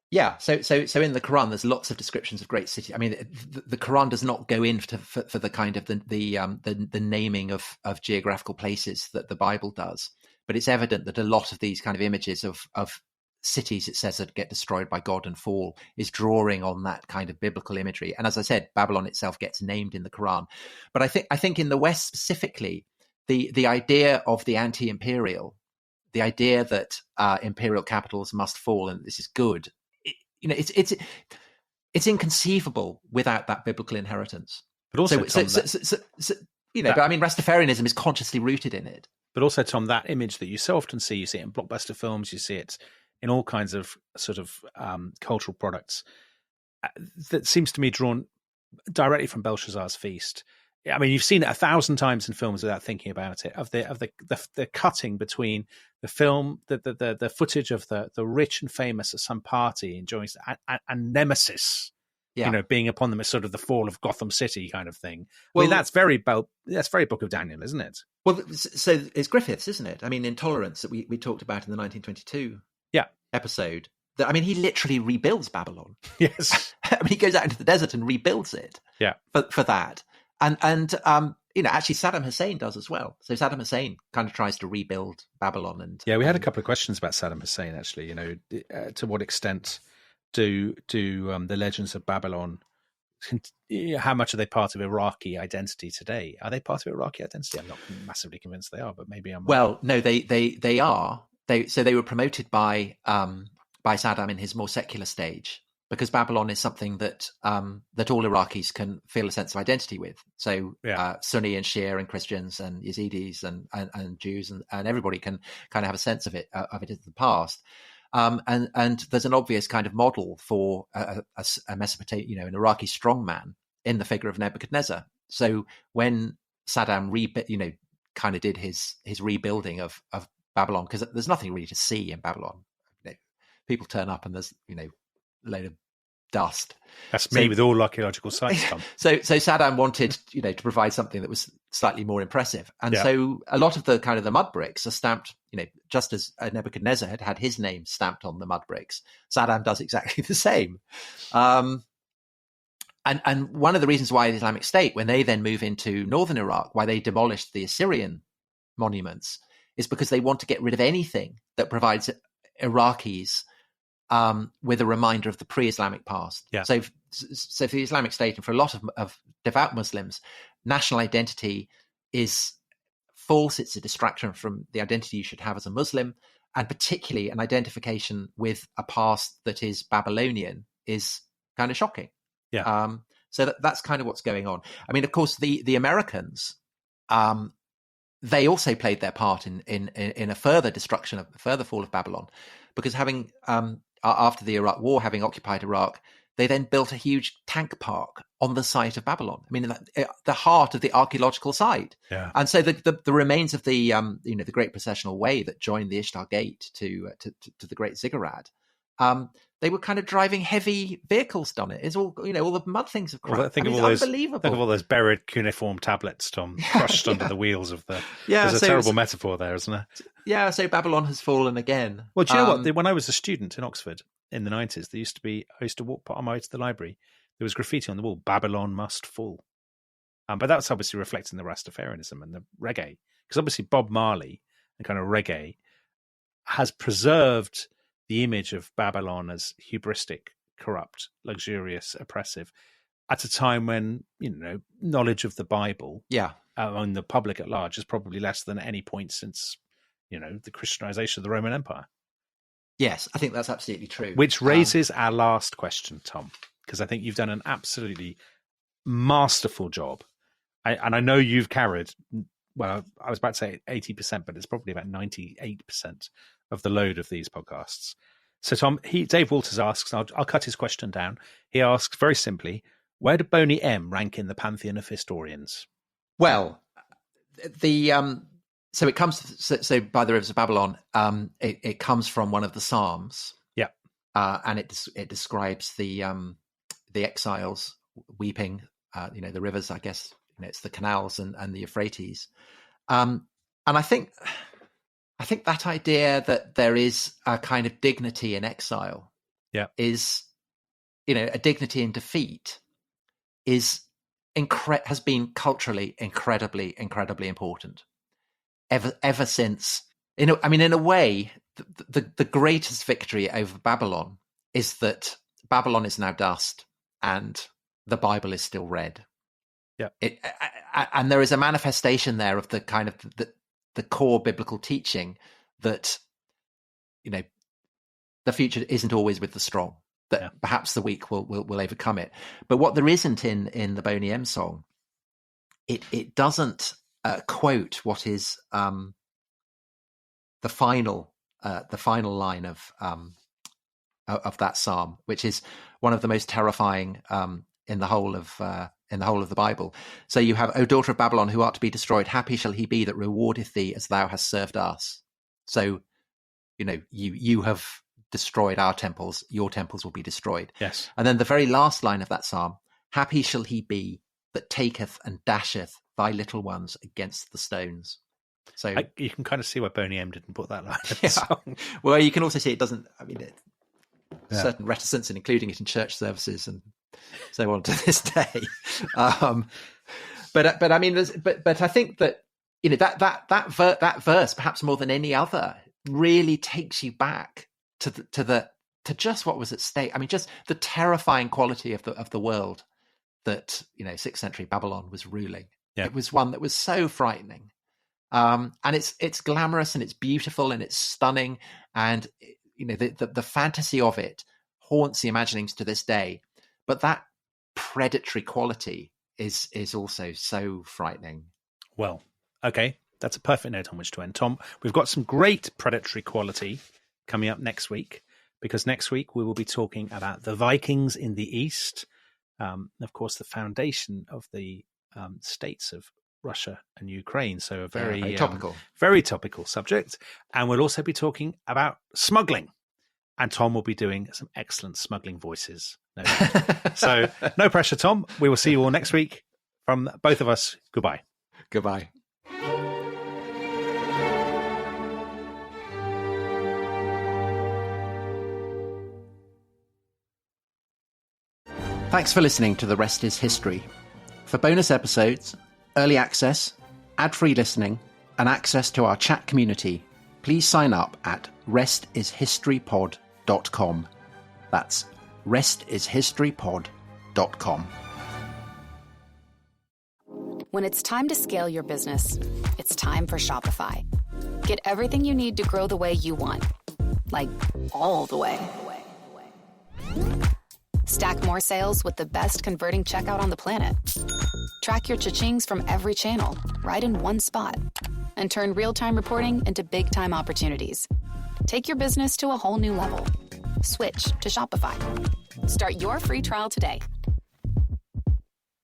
Yeah, so in the Quran, there's lots of descriptions of great cities. The Quran does not go in for the kind of the naming of geographical places that the Bible does. But it's evident that a lot of these kind of images of cities, it says, that get destroyed by God and fall, is drawing on that kind of biblical imagery. And as I said, Babylon itself gets named in the Quran. But I think in the West specifically, the idea of the anti-imperial, the idea that imperial capitals must fall and this is good, it's inconceivable without that biblical inheritance. But also, Rastafarianism is consciously rooted in it. But also, Tom, that image that you so often see, you see it in blockbuster films, you see it in all kinds of sort of cultural products, that seems to me drawn directly from Belshazzar's feast. You've seen it 1,000 times in films without thinking about it, of the cutting between the film, the footage of the rich and famous at some party enjoying, and Nemesis Yeah. You know, being upon them as sort of the fall of Gotham City kind of thing. Well, I mean, that's very Book of Daniel, isn't it? Well, so it's Griffiths, isn't it? I mean, Intolerance that we talked about in the 1922 episode. That, I mean, he literally rebuilds Babylon. Yes. I mean, he goes out into the desert and rebuilds it. Yeah. For that, and you know, actually Saddam Hussein does as well. So Saddam Hussein kind of tries to rebuild Babylon, and we had a couple of questions about Saddam Hussein. Actually, you know, to what extent do the legends of Babylon? How much are they part of Iraqi identity today? Are they part of Iraqi identity? I'm not massively convinced they are, but maybe I'm. Well, no, they are. They were promoted by Saddam in his more secular stage, because Babylon is something that that all Iraqis can feel a sense of identity with. So Sunni and Shia and Christians and Yazidis and Jews and everybody can kind of have a sense of it in the past. And there's an obvious kind of model for a Mesopotamian, you know, an Iraqi strongman in the figure of Nebuchadnezzar. So when Saddam kind of did his rebuilding of Babylon, because there's nothing really to see in Babylon. You know, people turn up and there's, you know, a load of dust. That's me with all archaeological sites. So Saddam wanted, you know, to provide something that was slightly more impressive, and so a lot of the kind of the mud bricks are stamped, you know, just as Nebuchadnezzar had his name stamped on the mud bricks. Saddam does exactly the same. And one of the reasons why the Islamic State, when they then move into northern Iraq, why they demolished the Assyrian monuments, is because they want to get rid of anything that provides Iraqis with a reminder of the pre-Islamic past. Yeah. So for the Islamic State and for a lot of devout Muslims, national identity is false. It's a distraction from the identity you should have as a Muslim, and particularly an identification with a past that is Babylonian is kind of shocking. Yeah. So that's kind of what's going on. I mean, of course, the Americans, they also played their part in a further destruction, a further fall of Babylon, because having after the Iraq War, having occupied Iraq, they then built a huge tank park on the site of Babylon. I mean, the heart of the archaeological site. Yeah. And so the remains of the the Great Processional Way that joined the Ishtar Gate to the Great Ziggurat, they were kind of driving heavy vehicles down it. It's all, you know, all the mud things have crashed. Unbelievable. Think of all those buried cuneiform tablets, Tom, crushed under the wheels of the. Yeah, there's a terrible metaphor there, isn't there? Yeah, so Babylon has fallen again. Well, do you know what? When I was a student in Oxford in the 90s, I used to walk on my way to the library. There was graffiti on the wall: "Babylon must fall." But that's obviously reflecting the Rastafarianism and the reggae, because obviously Bob Marley and kind of reggae has preserved the image of Babylon as hubristic, corrupt, luxurious, oppressive, at a time when, you know, knowledge of the Bible among the public at large is probably less than at any point since, you know, the Christianization of the Roman Empire. Yes, I think that's absolutely true. Which raises our last question, Tom, because I think you've done an absolutely masterful job. And I know you've carried, well, I was about to say 80%, but it's probably about 98% of the load of these podcasts. So, Tom, Dave Walters asks, I'll cut his question down. He asks very simply, where do Boney M rank in the pantheon of historians? Well, so it comes so by the rivers of Babylon. It comes from one of the Psalms. Yeah, and it describes the exiles weeping. The rivers. I guess it's the canals and the Euphrates. And I think that idea that there is a kind of dignity in exile, is, a dignity in defeat, has been culturally incredibly important ever since. In a way, the greatest victory over Babylon is that Babylon is now dust and the Bible is still red. Yeah, and there is a manifestation there of the kind of the core biblical teaching that, the future isn't always with the strong, that perhaps the weak will overcome it. But what there isn't in the Boney M song, it doesn't quote what is the final line of that psalm, which is one of the most terrifying in the whole of the Bible. So you have, O daughter of Babylon, who art to be destroyed, happy shall he be that rewardeth thee as thou hast served us. So, you have destroyed our temples, your temples will be destroyed. Yes. And then the very last line of that psalm, happy shall he be that taketh and dasheth thy little ones against the stones. So you can kind of see why Boney M didn't put that line in the yeah. song. Well, you can also see it doesn't, certain reticence in including it in church services and so on to this day. But I mean, but I think that, that verse, perhaps more than any other, really takes you back to just what was at stake. I mean, just the terrifying quality of the world that 6th century Babylon was ruling. Yeah. It was one that was so frightening, and it's glamorous and it's beautiful and it's stunning, and the fantasy of it haunts the imaginings to this day. But that predatory quality is also so frightening. Well, okay, that's a perfect note on which to end. Tom, we've got some great predatory quality coming up next week, because next week we will be talking about the Vikings in the East, of course, the foundation of the states of Russia and Ukraine. So a very topical subject. And we'll also be talking about smuggling. And Tom will be doing some excellent smuggling voices. So no pressure, Tom. We will see you all next week. From both of us, goodbye. Goodbye. Thanks for listening to The Rest is History. For bonus episodes, early access, ad-free listening, and access to our chat community, please sign up at restishistorypod.com. That's restishistorypod.com. When it's time to scale your business, it's time for Shopify. Get everything you need to grow the way you want. Like, all the way. Stack more sales with the best converting checkout on the planet. Track your cha-chings from every channel, right in one spot. And turn real-time reporting into big-time opportunities. Take your business to a whole new level. Switch to Shopify. Start your free trial today